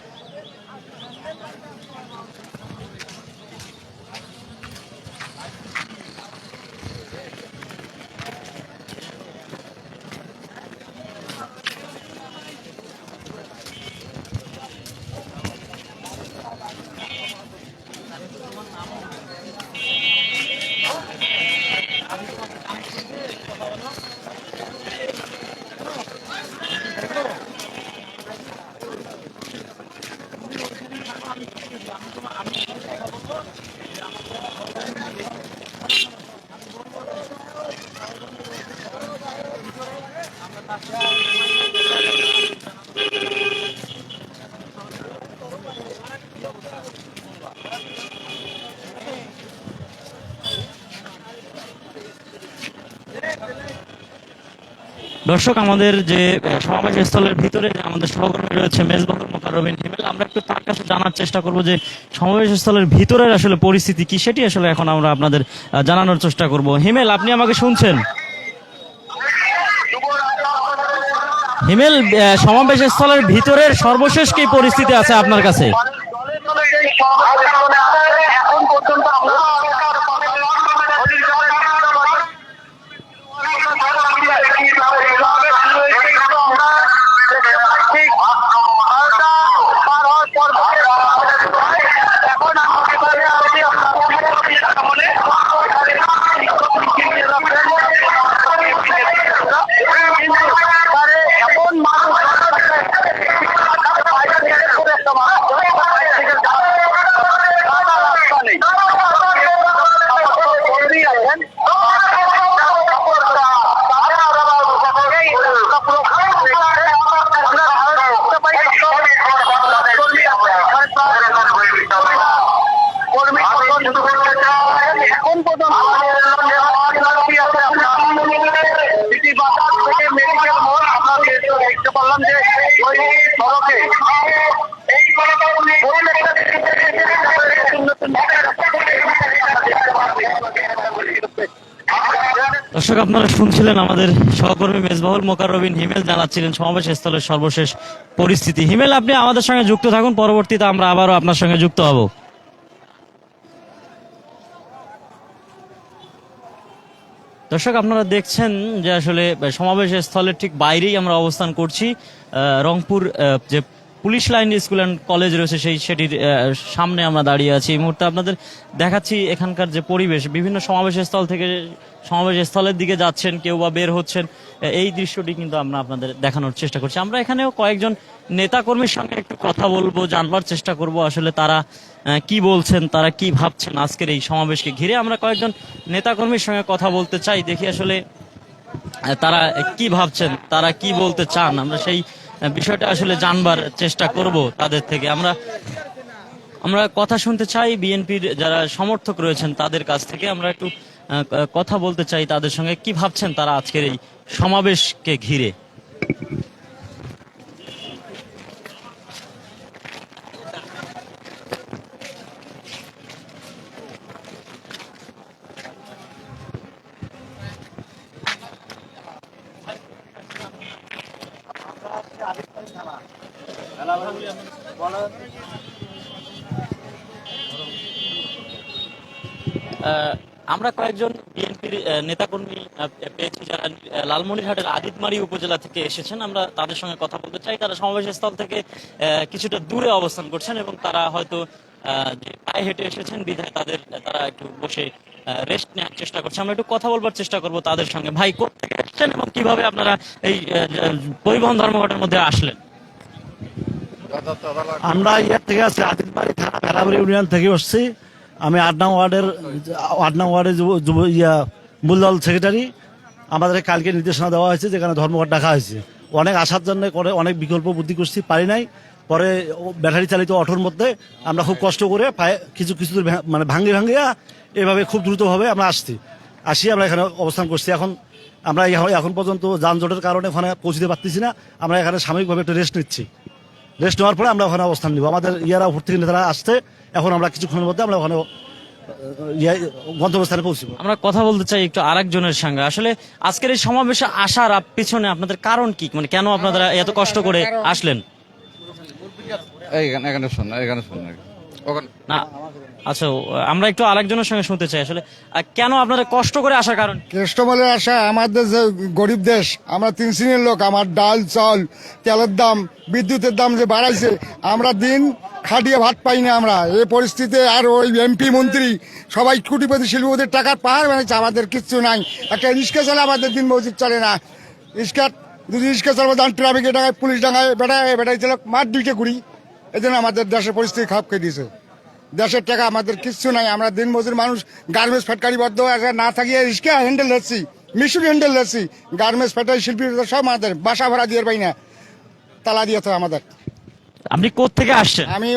দর্শক, আমাদের যে সমাবেশ স্থলের ভিতরে যে আমাদের সহকর্মী রয়েছে মেজবাহুল মোকাররবিন হিমেল, আমরা একটু তার কাছে জানার চেষ্টা করব যে সমাবেশ স্থলের ভিতরের আসলে পরিস্থিতি কি, সেটি আসলে এখন আমরা আপনাদের জানানোর চেষ্টা করব। হিমেল, আপনি আমাকে শুনছেন? হিমেল, সমাবেশ স্থলের ভিতরের সর্বশেষ কি পরিস্থিতি আছে আপনার কাছে? এখন পর্যন্ত দর্শক, আপনারা শুনছিলেন আমাদের সহকর্মী মেজবাহুল মোকাররবিন হিমেল জানাচ্ছিলেন সমাবেশ স্থলের সর্বশেষ পরিস্থিতি। হিমেল, আপনি আমাদের সঙ্গে যুক্ত থাকুন, পরবর্তীতে আমরা আবারও আপনার সঙ্গে যুক্ত হব। দর্শক, আপনারা দেখছেন যে আসলে সমাবেশ স্থলের ঠিক বাইরেই আমরা অবস্থান করছি। রংপুর যে police line school and college রয়েছে সেটির সামনে আমরা দাঁড়িয়ে আছি। এই মুহূর্তে আপনাদের দেখাচ্ছি এখানকার যে পরিবেশ, বিভিন্ন সমাবেশ স্থল থেকে সমাবেশ স্থলের দিকে যাচ্ছেন কেউ বা বের হচ্ছেন, এই দৃশ্যটি কিন্তু আমরা আপনাদের দেখানোর চেষ্টা করছি। আমরা এখানেও কয়েকজন নেতাকর্মীর সঙ্গে একটু কথা বলবো, জানবার চেষ্টা করব আসলে তারা কি বলছেন, তারা কি ভাবছেন আজকের এই সমাবেশকে ঘিরে। আমরা কয়েকজন নেতাকর্মীর সঙ্গে কথা বলতে চাই, দেখি আসলে তারা কি ভাবছেন, তারা কি বলতে চান। আমরা সেই বিষয়টা আসলে জানবার চেষ্টা করব তাদের থেকে। আমরা কথা শুনতে চাই বিএনপির যারা সমর্থক রয়েছেন তাদের কাছ থেকে। আমরা একটু কথা বলতে চাই তাদের সঙ্গে, কি ভাবছেন তারা আজকের এই সমাবেশকে ঘিরে। আমরা কয়েকজন বিএনপির নেতাকর্মী পেয়েছি যারা লালমনিরহাটের আদিতমারি উপজেলা থেকে এসেছেন। আমরা তাদের সঙ্গে কথা বলতে চাই। তারা সমাবেশ স্থল থেকে কিছুটা দূরে অবস্থান করছেন এবং তারা হয়তো যে পায়ে হেঁটে এসেছেন বিধায় তারা একটু বসে রেস্ট নেওয়ার চেষ্টা করছে। আমরা একটু কথা বলবার চেষ্টা করব তাদের সঙ্গে। ভাই, কোথা থেকে এসেছেন এবং কিভাবে আপনারা এই পরিবহন ধর্মঘটের মধ্যে আসলেন? আমরা ইয়ার থেকে আছি আদিতবাড়ি থানা ভেড়াবাড়ি ইউনিয়ন থেকে আসছি। আমি 8 নং ওয়ার্ডের মূলদল সেক্রেটারি। আমাদের কালকে নির্দেশনা দেওয়া হয়েছে যেখানে ধর্মঘট ডাকা হয়েছে। অনেক আসার জন্য করে অনেক বিকল্প বুদ্ধি করছি, পারি নাই। পরে ব্যাটারি চালিত অটোর মধ্যে আমরা খুব কষ্ট করে পায়ে কিছু দূর মানে ভাঙ্গিয়া এভাবে খুব দ্রুতভাবে আমরা আসি আমরা এখানে অবস্থান করছি। আমরা এখন পর্যন্ত যানজটের কারণে ওখানে পৌঁছতে পারতেছি না। আমরা এখানে সাময়িকভাবে একটু রেস্ট নিচ্ছি। রেস্ট নেওয়ার পরে আমরা ওখানে অবস্থান নিব। আমাদের উপর থেকে নেতারা আসছে। এখন আমরা কিছুক্ষণের মধ্যে আমরা ওখানে গন্তব্যস্থানে পৌঁছবো। আমরা কথা বলতে চাই একটু আরেকজনের সঙ্গে। আসলে আজকের এই সমাবেশে আসার পিছনে আপনাদের কারণ কি? মানে কেন আপনারা এত কষ্ট করে আসলেন? না, আচ্ছা, আমরা একটু আরেকজনের সঙ্গে শুনতে চাই। আসলে কেন আপনারা কষ্ট করে আসার কারণ? কষ্ট বলে আসা, আমাদের যে গরিব দেশ, আমরা 3 শ্রেণীর লোক। আমার ডাল, চাল, তেলের দাম, বিদ্যুতের দাম যে বাড়াইছে, আমরা দিন খাটিয়ে ভাত পাই না আমরা এই পরিস্থিতিতে। আর ওই এমপি মন্ত্রী সবাই কোটিপতি শিল্পপতির টাকার পাহাড় বানাইছে, আমাদের কিচ্ছু নাই। একটা রিক্সা চলে, আমাদের দিন মজুদ চলে না। যদি রিক্সা চালাবো দান ট্রাফিকে ডাঙায়, পুলিশ ডাঙায়, বেটাই চলে মাঠ দুইটা ঘুরি। এই জন্য আমাদের দেশের পরিস্থিতি খারাপ করে দিয়েছে। দেশের টাকা আমাদের কিচ্ছু নাই। আমরা দিন মজুর মানুষ, গার্মেন্টস ফ্যাক্টরি বদ্ধ না থাকিয়ে রিক্সা হ্যান্ডেল হচ্ছি, মিশুরি হ্যান্ডেল হচ্ছি। গার্মেন্টস ফ্যাক্টরি শিল্পী সব আমাদের বাসা ভাড়া দিয়ে পাই না, তালা দিয়েছে আমাদের। আপনি কোত্থেকে আসছেন? আমি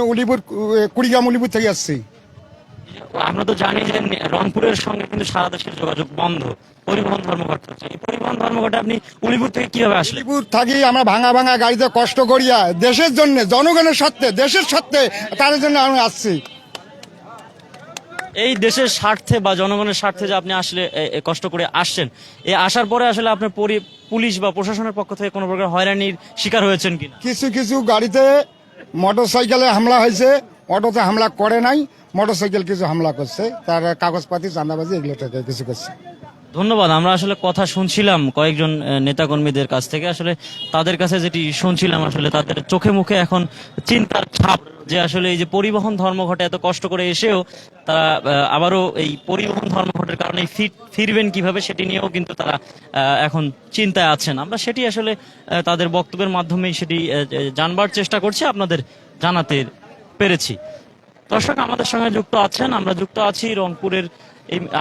কুড়িগ্রাম উলিপুর থেকে আসছি। আমরা তো জানি যে রংপুরের সঙ্গে কিন্তু সারা দেশের যোগাযোগ বন্ধ, পরিবহন ধর্মঘট হচ্ছে। এই পরিবহন ধর্মঘটে আপনি উলিপুর থেকে কিভাবে আসলেন? উলিপুর থাকি আমরা ভাঙা গাড়িতে কষ্ট করিয়া দেশের জন্য, জনগণের স্বার্থে, দেশের স্বার্থে, তাদের জন্য আমি আসছি। এই দেশের স্বার্থে বা জনগণের স্বার্থে যে আপনি আসলে কষ্ট করে আসছেন, এই আসার পরে আসলে আপনার পুলিশ বা প্রশাসনের পক্ষ থেকে কোনো প্রকার হয়রানির শিকার হয়েছেন কিনা? কিছু গাড়িতে মোটরসাইকেলে হামলা হয়েছে, অটোতে হামলা করে নাই। মোটরসাইকেল কিছু হামলা করছে, তার কাগজপাতি চাঁদাবাজি এগুলো কিছু করছে। ধন্যবাদ। আমরা আসলে কথা শুনছিলাম কয়েকজন নেতাকর্মীদের কাছ থেকে। আসলে তাদের কাছে যেটি শুনছিলাম, আসলে তাদের চোখে মুখে এখন চিন্তার ছাপ যে আসলে এই যে পরিবহন ধর্মঘটে এত কষ্ট করে এসেও তারা আবারও এই পরিবহন ধর্মঘটের কারণে ফিরবেন কিভাবে সেটি নিয়েও কিন্তু তারা এখন চিন্তায় আছেন। আমরা সেটি আসলে তাদের বক্তব্যের মাধ্যমেই সেটি জানবার চেষ্টা করছি, আপনাদের জানাতে পেরেছি। দর্শক আমাদের সঙ্গে যুক্ত আছেন, আমরা যুক্ত আছি রংপুরের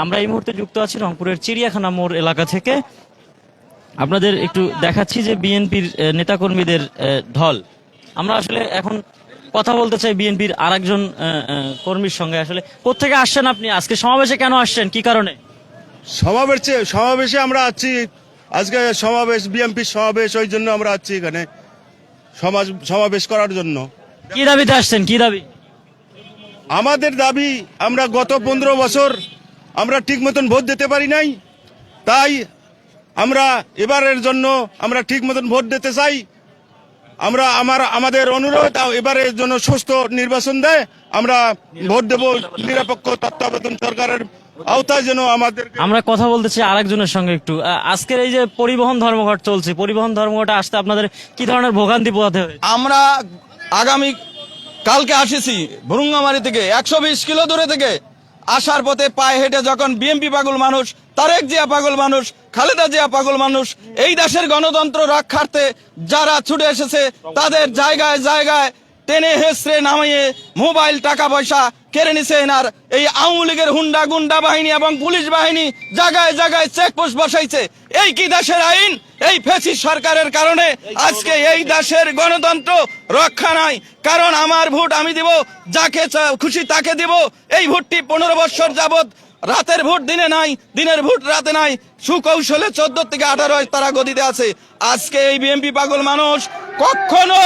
আমরা এই মুহূর্তে যুক্ত আছি রংপুরের চিড়িয়াখানা মোড় এলাকা থেকে। আপনাদের একটু দেখাচ্ছি যে বিএনপির নেতাকর্মীদের ঢল। আমরা আসলে এখন কথা বলতে চাই বিএনপির আরেকজন কর্মীর সঙ্গে। আসলে কোত্থেকে আসছেন আপনি? আজকে সমাবেশে কেন আসছেন, কি কারণে? সমাবেশে আমরা আছি, আজকে সমাবেশ, বিএনপির সমাবেশ, ওই জন্য আমরা আছি এখানে সমাবেশ করার জন্য। কি দাবিতে আসছেন? কি দাবি? আমাদের দাবি, আমরা গত 15 বছর আমরা ঠিক মতন ভোট দিতে পারি নাই, তাই আমরা এবারের জন্য আমরা ঠিক মতন ভোট দিতে চাই। আমাদের অনুরোধ এবারের জন্য সুস্থ নির্বাচন দেয়, আমরা ভোট দেব নিরপেক্ষ তত্ত্বাবধান সরকারের আওতায় যেন আমাদের। আমরা কথা বলতে চাই আরেকজনের সঙ্গে একটু। আজকের এই যে পরিবহন ধর্মঘট চলছে, পরিবহন ধর্মঘটে আসতে আপনাদের কি ধরনের ভোগান্তি পোহাতে হবে? আমরা আগামী কালকে আসেছি ভুরুঙ্গামারি থেকে 120 কিলো দূরে থেকে। আসার পথে পায়ে হেঁটে যখন বিএনপি পাগল মানুষ, তারেক জিয়া পাগল মানুষ, খালেদা জিয়া পাগল মানুষ, এই দেশের গণতন্ত্র রক্ষার্থে যারা ছুটে এসেছে তাদের জায়গায় জায়গায় টেনে হেসড়ে নামিয়ে মোবাইল, টাকা পয়সা কেড়ে নিছেন। আর এই আওয়ামী লীগের হুন্ডা গুন্ডা বাহিনী এবং পুলিশ বাহিনী জায়গায় জায়গায় চেকপোস্ট বসাইছে। এই কি দেশের আইন? এই ফ্যাসিস্ট সরকারের কারণে আজকে এই দেশের গণতন্ত্র রক্ষা নাই। কারণ আমার ভোট আমি দিব, যাকে খুশি তাকে দিব। এই ভোটটি 15 বছর যাবৎ রাতের ভোট দিনে নাই, দিনের ভোট রাতে নাই, সুকৌশলে 14 থেকে 18 তারা গদিতে আছে। আজকে এই বিএনপি পাগল মানুষ কখনো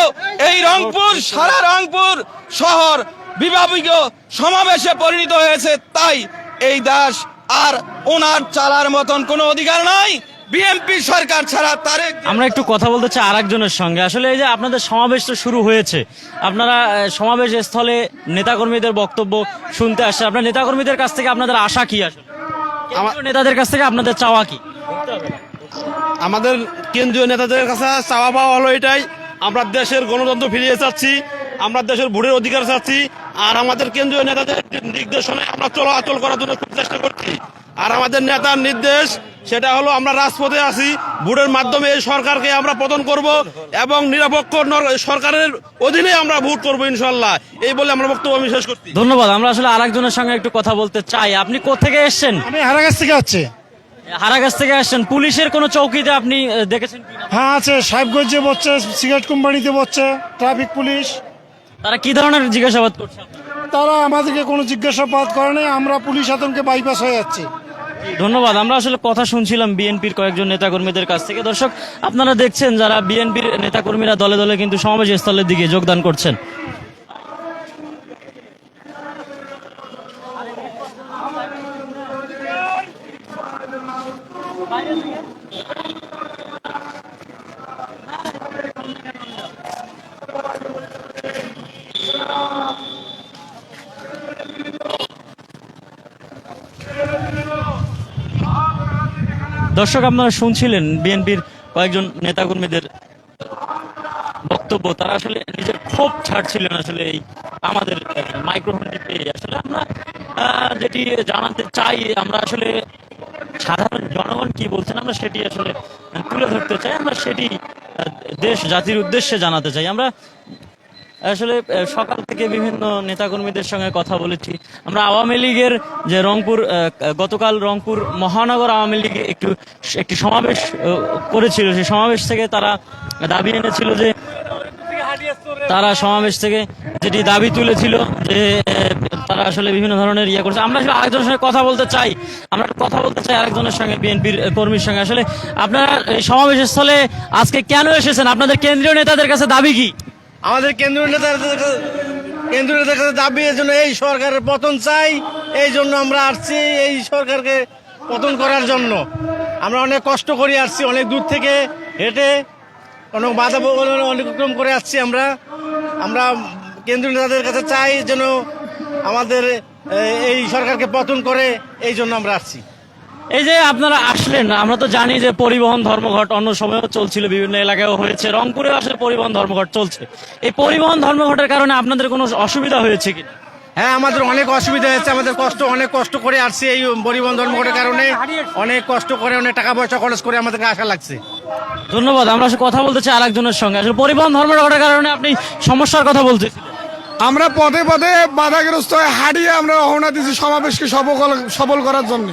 এই রংপুর, সারা রংপুর শহর বিভাগীয় সমাবেশে পরিণত হয়েছে। তাই এই দেশ আর ওনার চালার মতন কোনো অধিকার নাই বিএনপি সরকার ছাড়া। তারেক, আমরা একটু কথা বলতে চাই আরেকজনের সঙ্গে। আসলে এই যে আপনাদের সমাবেশ তো শুরু হয়েছে, আপনারা সমাবেশ স্থলে নেতাকর্মীদের বক্তব্য শুনতে আসছে, আপনার নেতাকর্মীদের কাছ থেকে আপনাদের আশা কি? আসলে কেন্দ্রীয় নেতাদের কাছ থেকে আপনাদের চাওয়া কি? আমাদের কেন্দ্রীয় নেতাদের কাছে চাওয়া পাওয়া হলো এটাই, আমরা দেশের গণতন্ত্র ফিরিয়ে চাচ্ছি, আমরা দেশের ভোটের অধিকার চাচ্ছি, আর আমাদের কেন্দ্রীয় নেতাদের নির্দেশনায় আমরা চলাচল করার জন্য খুব চেষ্টা করছি। আর আমাদের নেতার নির্দেশ সেটা হলো আমরা রাজপথে আছি, ভোটের মাধ্যমে এই সরকারকে আমরা পতন করব এবং নিরপেক্ষ সরকারের অধীনে আমরা ভোট করবো ইনশাল্লাহ। এই বলে আমরা বক্তব্য আমি শেষ করছি। ধন্যবাদ। আমরা আসলে আরেকজনের সঙ্গে একটু কথা বলতে চাই। আপনি কোথেকে এসেছেন? আমি হারাগাছ থেকে আছি। হারাগাছ থেকে আসছেন। পুলিশের কোনো চৌকিতে আপনি দেখেছেন কিনা? হ্যাঁ আছে, সাহেবগঞ্জে বসছে, সিগারেট কোম্পানিতে বসছে ট্রাফিক পুলিশ। তারা কি ধরনের জিজ্ঞাসাবাদ করছে? তারা আমাদেরকে কোনো জিজ্ঞাসাবাদ করে নাই, আমরা পুলিশ আতঙ্কে বাইপাস হয়ে যাচ্ছি। ধন্যবাদ। আমরা আসলে কথা শুনছিলাম বিএনপির কয়েকজন নেতাকর্মীদের কাছ থেকে। দর্শক, আপনারা দেখছেন যারা বিএনপির নেতাকর্মীরা দলে দলে কিন্তু সমাবেশ স্থলের দিকে যোগদান করছেন। দর্শক, আপনারা শুনছিলেন বিএনপির কয়েকজন নেতাকর্মীদের বক্তব্য। তারা আসলে নিজের ক্ষোভ ছাড়ছিলেন আসলে এই আমাদের মাইক্রোফোনটি পেয়ে। আসলে আমরা যেটি জানাতে চাই, আমরা আসলে সাধারণ জনগণ কি বলছেন আমরা সেটি আসলে তুলে ধরতে চাই, আমরা সেটি দেশ জাতির উদ্দেশ্যে জানাতে চাই। আমরা আসলে সকাল থেকে বিভিন্ন নেতাকর্মীদের সঙ্গে কথা বলেছি। আমরা আওয়ামী লীগের যে রংপুর, গতকাল রংপুর মহানগর আওয়ামী লীগ একটি সমাবেশ করেছিল, সেই সমাবেশ থেকে তারা দাবি এনেছিল যে, তারা সমাবেশ থেকে যেটি দাবি তুলেছিল যে তারা আসলে বিভিন্ন ধরনের ইয়ে করছে। আমরা আসলে আরেকজনের সঙ্গে কথা বলতে চাই, আরেকজনের সঙ্গে, বিএনপির কর্মীর সঙ্গে। আসলে আপনারা এই সমাবেশ স্থলে আজকে কেন এসেছেন? আপনাদের কেন্দ্রীয় নেতাদের কাছে দাবি কি? আমাদের কেন্দ্রীয় নেতাদের কাছে দাবি এর জন্য এই সরকারের পতন চাই, এই জন্য আমরা আসছি এই সরকারকে পতন করার জন্য। আমরা অনেক কষ্ট করে আসছি, অনেক দূর থেকে হেঁটে অনেক বাধা অতিক্রম করে আসছি। আমরা কেন্দ্রীয় নেতাদের কাছে চাই যেন আমাদের এই সরকারকে পতন করে, এই জন্য আমরা আসছি। এই যে আপনারা আসলেন, আমরা তো জানি যে পরিবহন ধর্মঘট অন্য সময়ও চলছিল, বিভিন্ন এলাকায়ও হয়েছে, রংপুরে আসলে পরিবহন ধর্মঘট চলছে। এই পরিবহন ধর্মঘটের কারণে আপনাদের কোনো অসুবিধা হয়েছে কি? হ্যাঁ, আমাদের অনেক অসুবিধা হয়েছে, অনেক কষ্ট করে আসছি এই পরিবহন ধর্মঘটের কারণে, অনেক কষ্ট করে, অনেক টাকা পয়সা খরচ করে আমাদেরকে আসা লাগছে। ধন্যবাদ। আমরা আসলে কথা বলতে চাই আরেকজনের সঙ্গে। আসলে পরিবহন ধর্মঘটের কারণে আপনি সমস্যার কথা বলতেছিলেন। আমরা পদে পদে বাধাগ্রস্ত হয়ে হারিয়ে আমরা রওনা দিয়েছি সমাবেশকে সফল করার জন্য।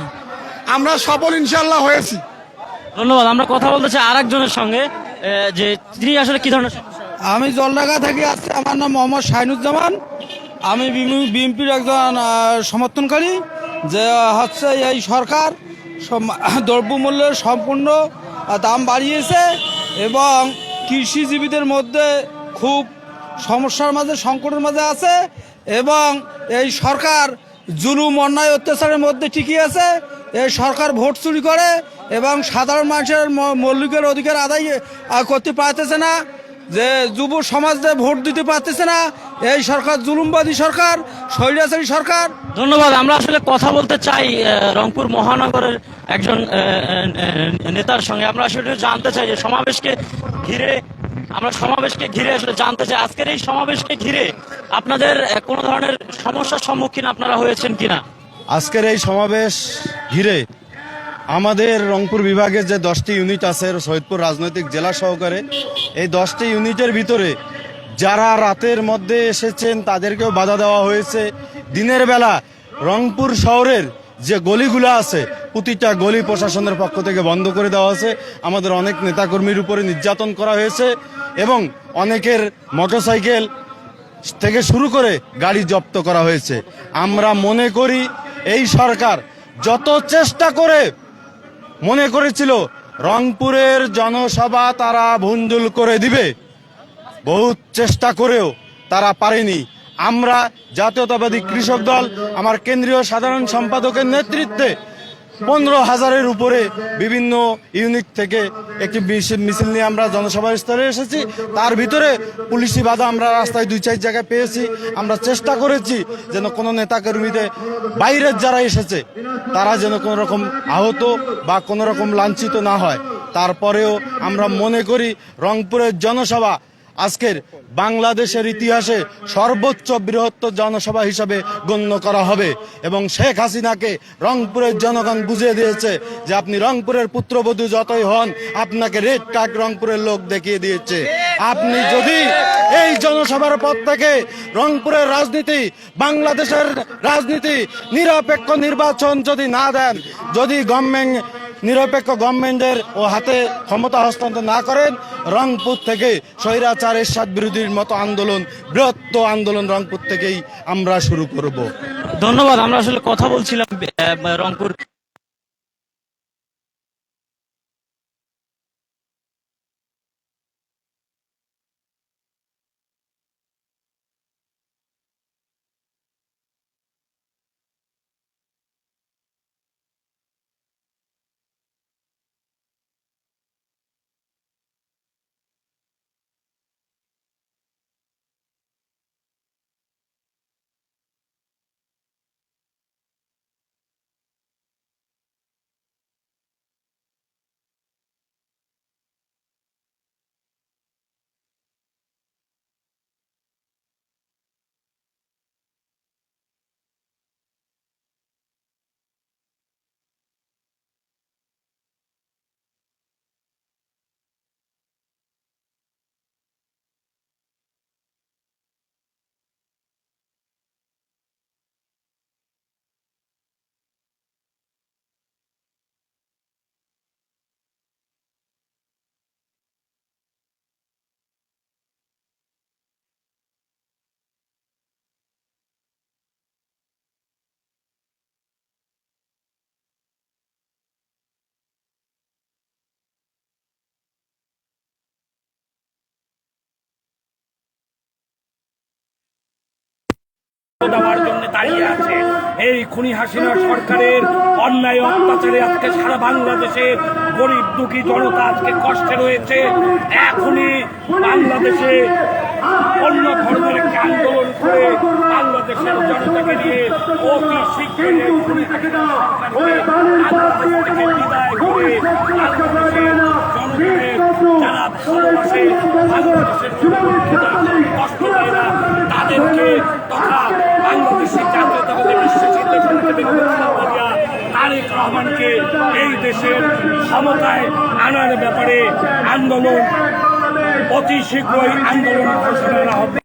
আমরা সফল ইনশাল্লাহ হয়েছি। ধন্যবাদ। আমরা কথা বলতে চাই আরেকজনের সঙ্গে, যে তিনি আসলে কি ধরনের সমস্যা? আমি জলঢাকা থেকে আসছি, আমার নাম মোহাম্মদ শাহিনুজ্জামান। আমি বিএনপির একজন সমর্থনকারী। যে হচ্ছে এই সরকার দ্রব্যমূল্যের সম্পূর্ণ দাম বাড়িয়েছে এবং কৃষিজীবীদের মধ্যে খুব সমস্যার মাঝে, সংকটের মাঝে আছে এবং এই সরকার জুলুম, অন্যায়, অত্যাচারের মধ্যে টিকে আছে। এই সরকার ভোট চুরি করে এবং সাধারণ মানুষের মৌলিকের অধিকার আদায় করতে পারতেছে না, যে যুব সমাজদের ভোট দিতে পারতেছে না। এই সরকার জুলুমবাদী সরকার, স্বৈরাচারী সরকার। ধন্যবাদ। আমরা আসলে কথা বলতে চাই রংপুর মহানগরের একজন নেতার সঙ্গে। আমরা আসলে জানতে চাই যে সমাবেশকে ঘিরে আসলে জানতে চাই, আজকের এই সমাবেশকে ঘিরে আপনাদের কোনো ধরনের সমস্যার সম্মুখীন আপনারা হয়েছেন কিনা? আজকের এই সমাবেশ ঘিরে আমাদের রংপুর বিভাগের যে 10টি ইউনিট আছে সৈয়দপুর রাজনৈতিক জেলা সহকারে, এই 10টি ইউনিটের ভিতরে যারা রাতের মধ্যে এসেছেন তাদেরকেও বাধা দেওয়া হয়েছে। দিনের বেলা রংপুর শহরের যে গলিগুলো আছে প্রতিটা গলি প্রশাসনের পক্ষ থেকে বন্ধ করে দেওয়া হয়েছে। আমাদের অনেক নেতাকর্মীর উপরে নির্যাতন করা হয়েছে এবং অনেকের মোটরসাইকেল থেকে শুরু করে গাড়ি জব্দ করা হয়েছে। আমরা মনে করি এই সরকার যত চেষ্টা করে মনে করেছিল রংপুরের জনসভা তারা ভুঞ্জুল করে দিবে, বহুত চেষ্টা করেও তারা পারেনি। আমরা জাতীয়তাবাদী কৃষক দল আমার কেন্দ্রীয় সাধারণ সম্পাদকের নেতৃত্বে 15,000-এর উপরে বিভিন্ন ইউনিট থেকে একটি মিছিল নিয়ে আমরা জনসভার স্তরে এসেছি। তার ভিতরে পুলিশি বাধা আমরা রাস্তায় 2-4 জায়গায় পেয়েছি। আমরা চেষ্টা করেছি যেন কোনো নেতাকর্মীদের বাইরের যারা এসেছে তারা যেন কোনো রকম আহত বা কোনো রকম লাঞ্ছিত না হয়। তারপরেও আমরা মনে করি রংপুরের জনসভা আজকের বাংলাদেশের ইতিহাসে সর্বোচ্চ বৃহত্তর জনসভা হিসাবে গণ্য করা হবে এবং শেখ হাসিনাকে রংপুরের জনগণ বুঝিয়ে দিয়েছে যে আপনি রংপুরের পুত্রবধূ যতই হন, আপনাকে রেড কার্ড রংপুরের লোক দেখিয়ে দিয়েছে। আপনি যদি এই জনসভার পর থেকে রংপুরের রাজনীতি, বাংলাদেশের রাজনীতি, নিরপেক্ষ নির্বাচন যদি না দেন, যদি নিরপেক্ষ গভর্নমেন্টের হাতে ক্ষমতা হস্তান্তর না করেন, রংপুর থেকে স্বৈরাচার এরশাদ বিরোধীর মতো আন্দোলন, বৃহত্তর আন্দোলন রংপুর থেকেই আমরা শুরু করব। ধন্যবাদ। আমরা আসলে কথা বলছিলাম রংপুর দেওয়ার জন্য দাঁড়িয়ে আছে। এই খুনি হাসিনা সরকারের অন্যায় অত্যাচারে আজকে সারা বাংলাদেশের গরিব দুঃখী জনতা আজকে কষ্টে রয়েছে। এখনই বাংলাদেশে অন্য ধরনের একটি আন্দোলন করে বাংলাদেশের জনতাকে নিয়ে অতি শীঘ্রই খুনি হাসিনা বাংলাদেশ থেকে বিদায় করে বাংলাদেশের জনগণের যারা ভালোবাসে, বাংলাদেশের কষ্ট দেয় না তাদেরকে তথা বাংলাদেশের জাতীয়তাবাদী বিশ্বাসী তারেক রহমানকে এই দেশের ক্ষমতায় আনার ব্যাপারে আন্দোলন অতি শীঘ্রই আন্দোলন ঘোষণা হবে।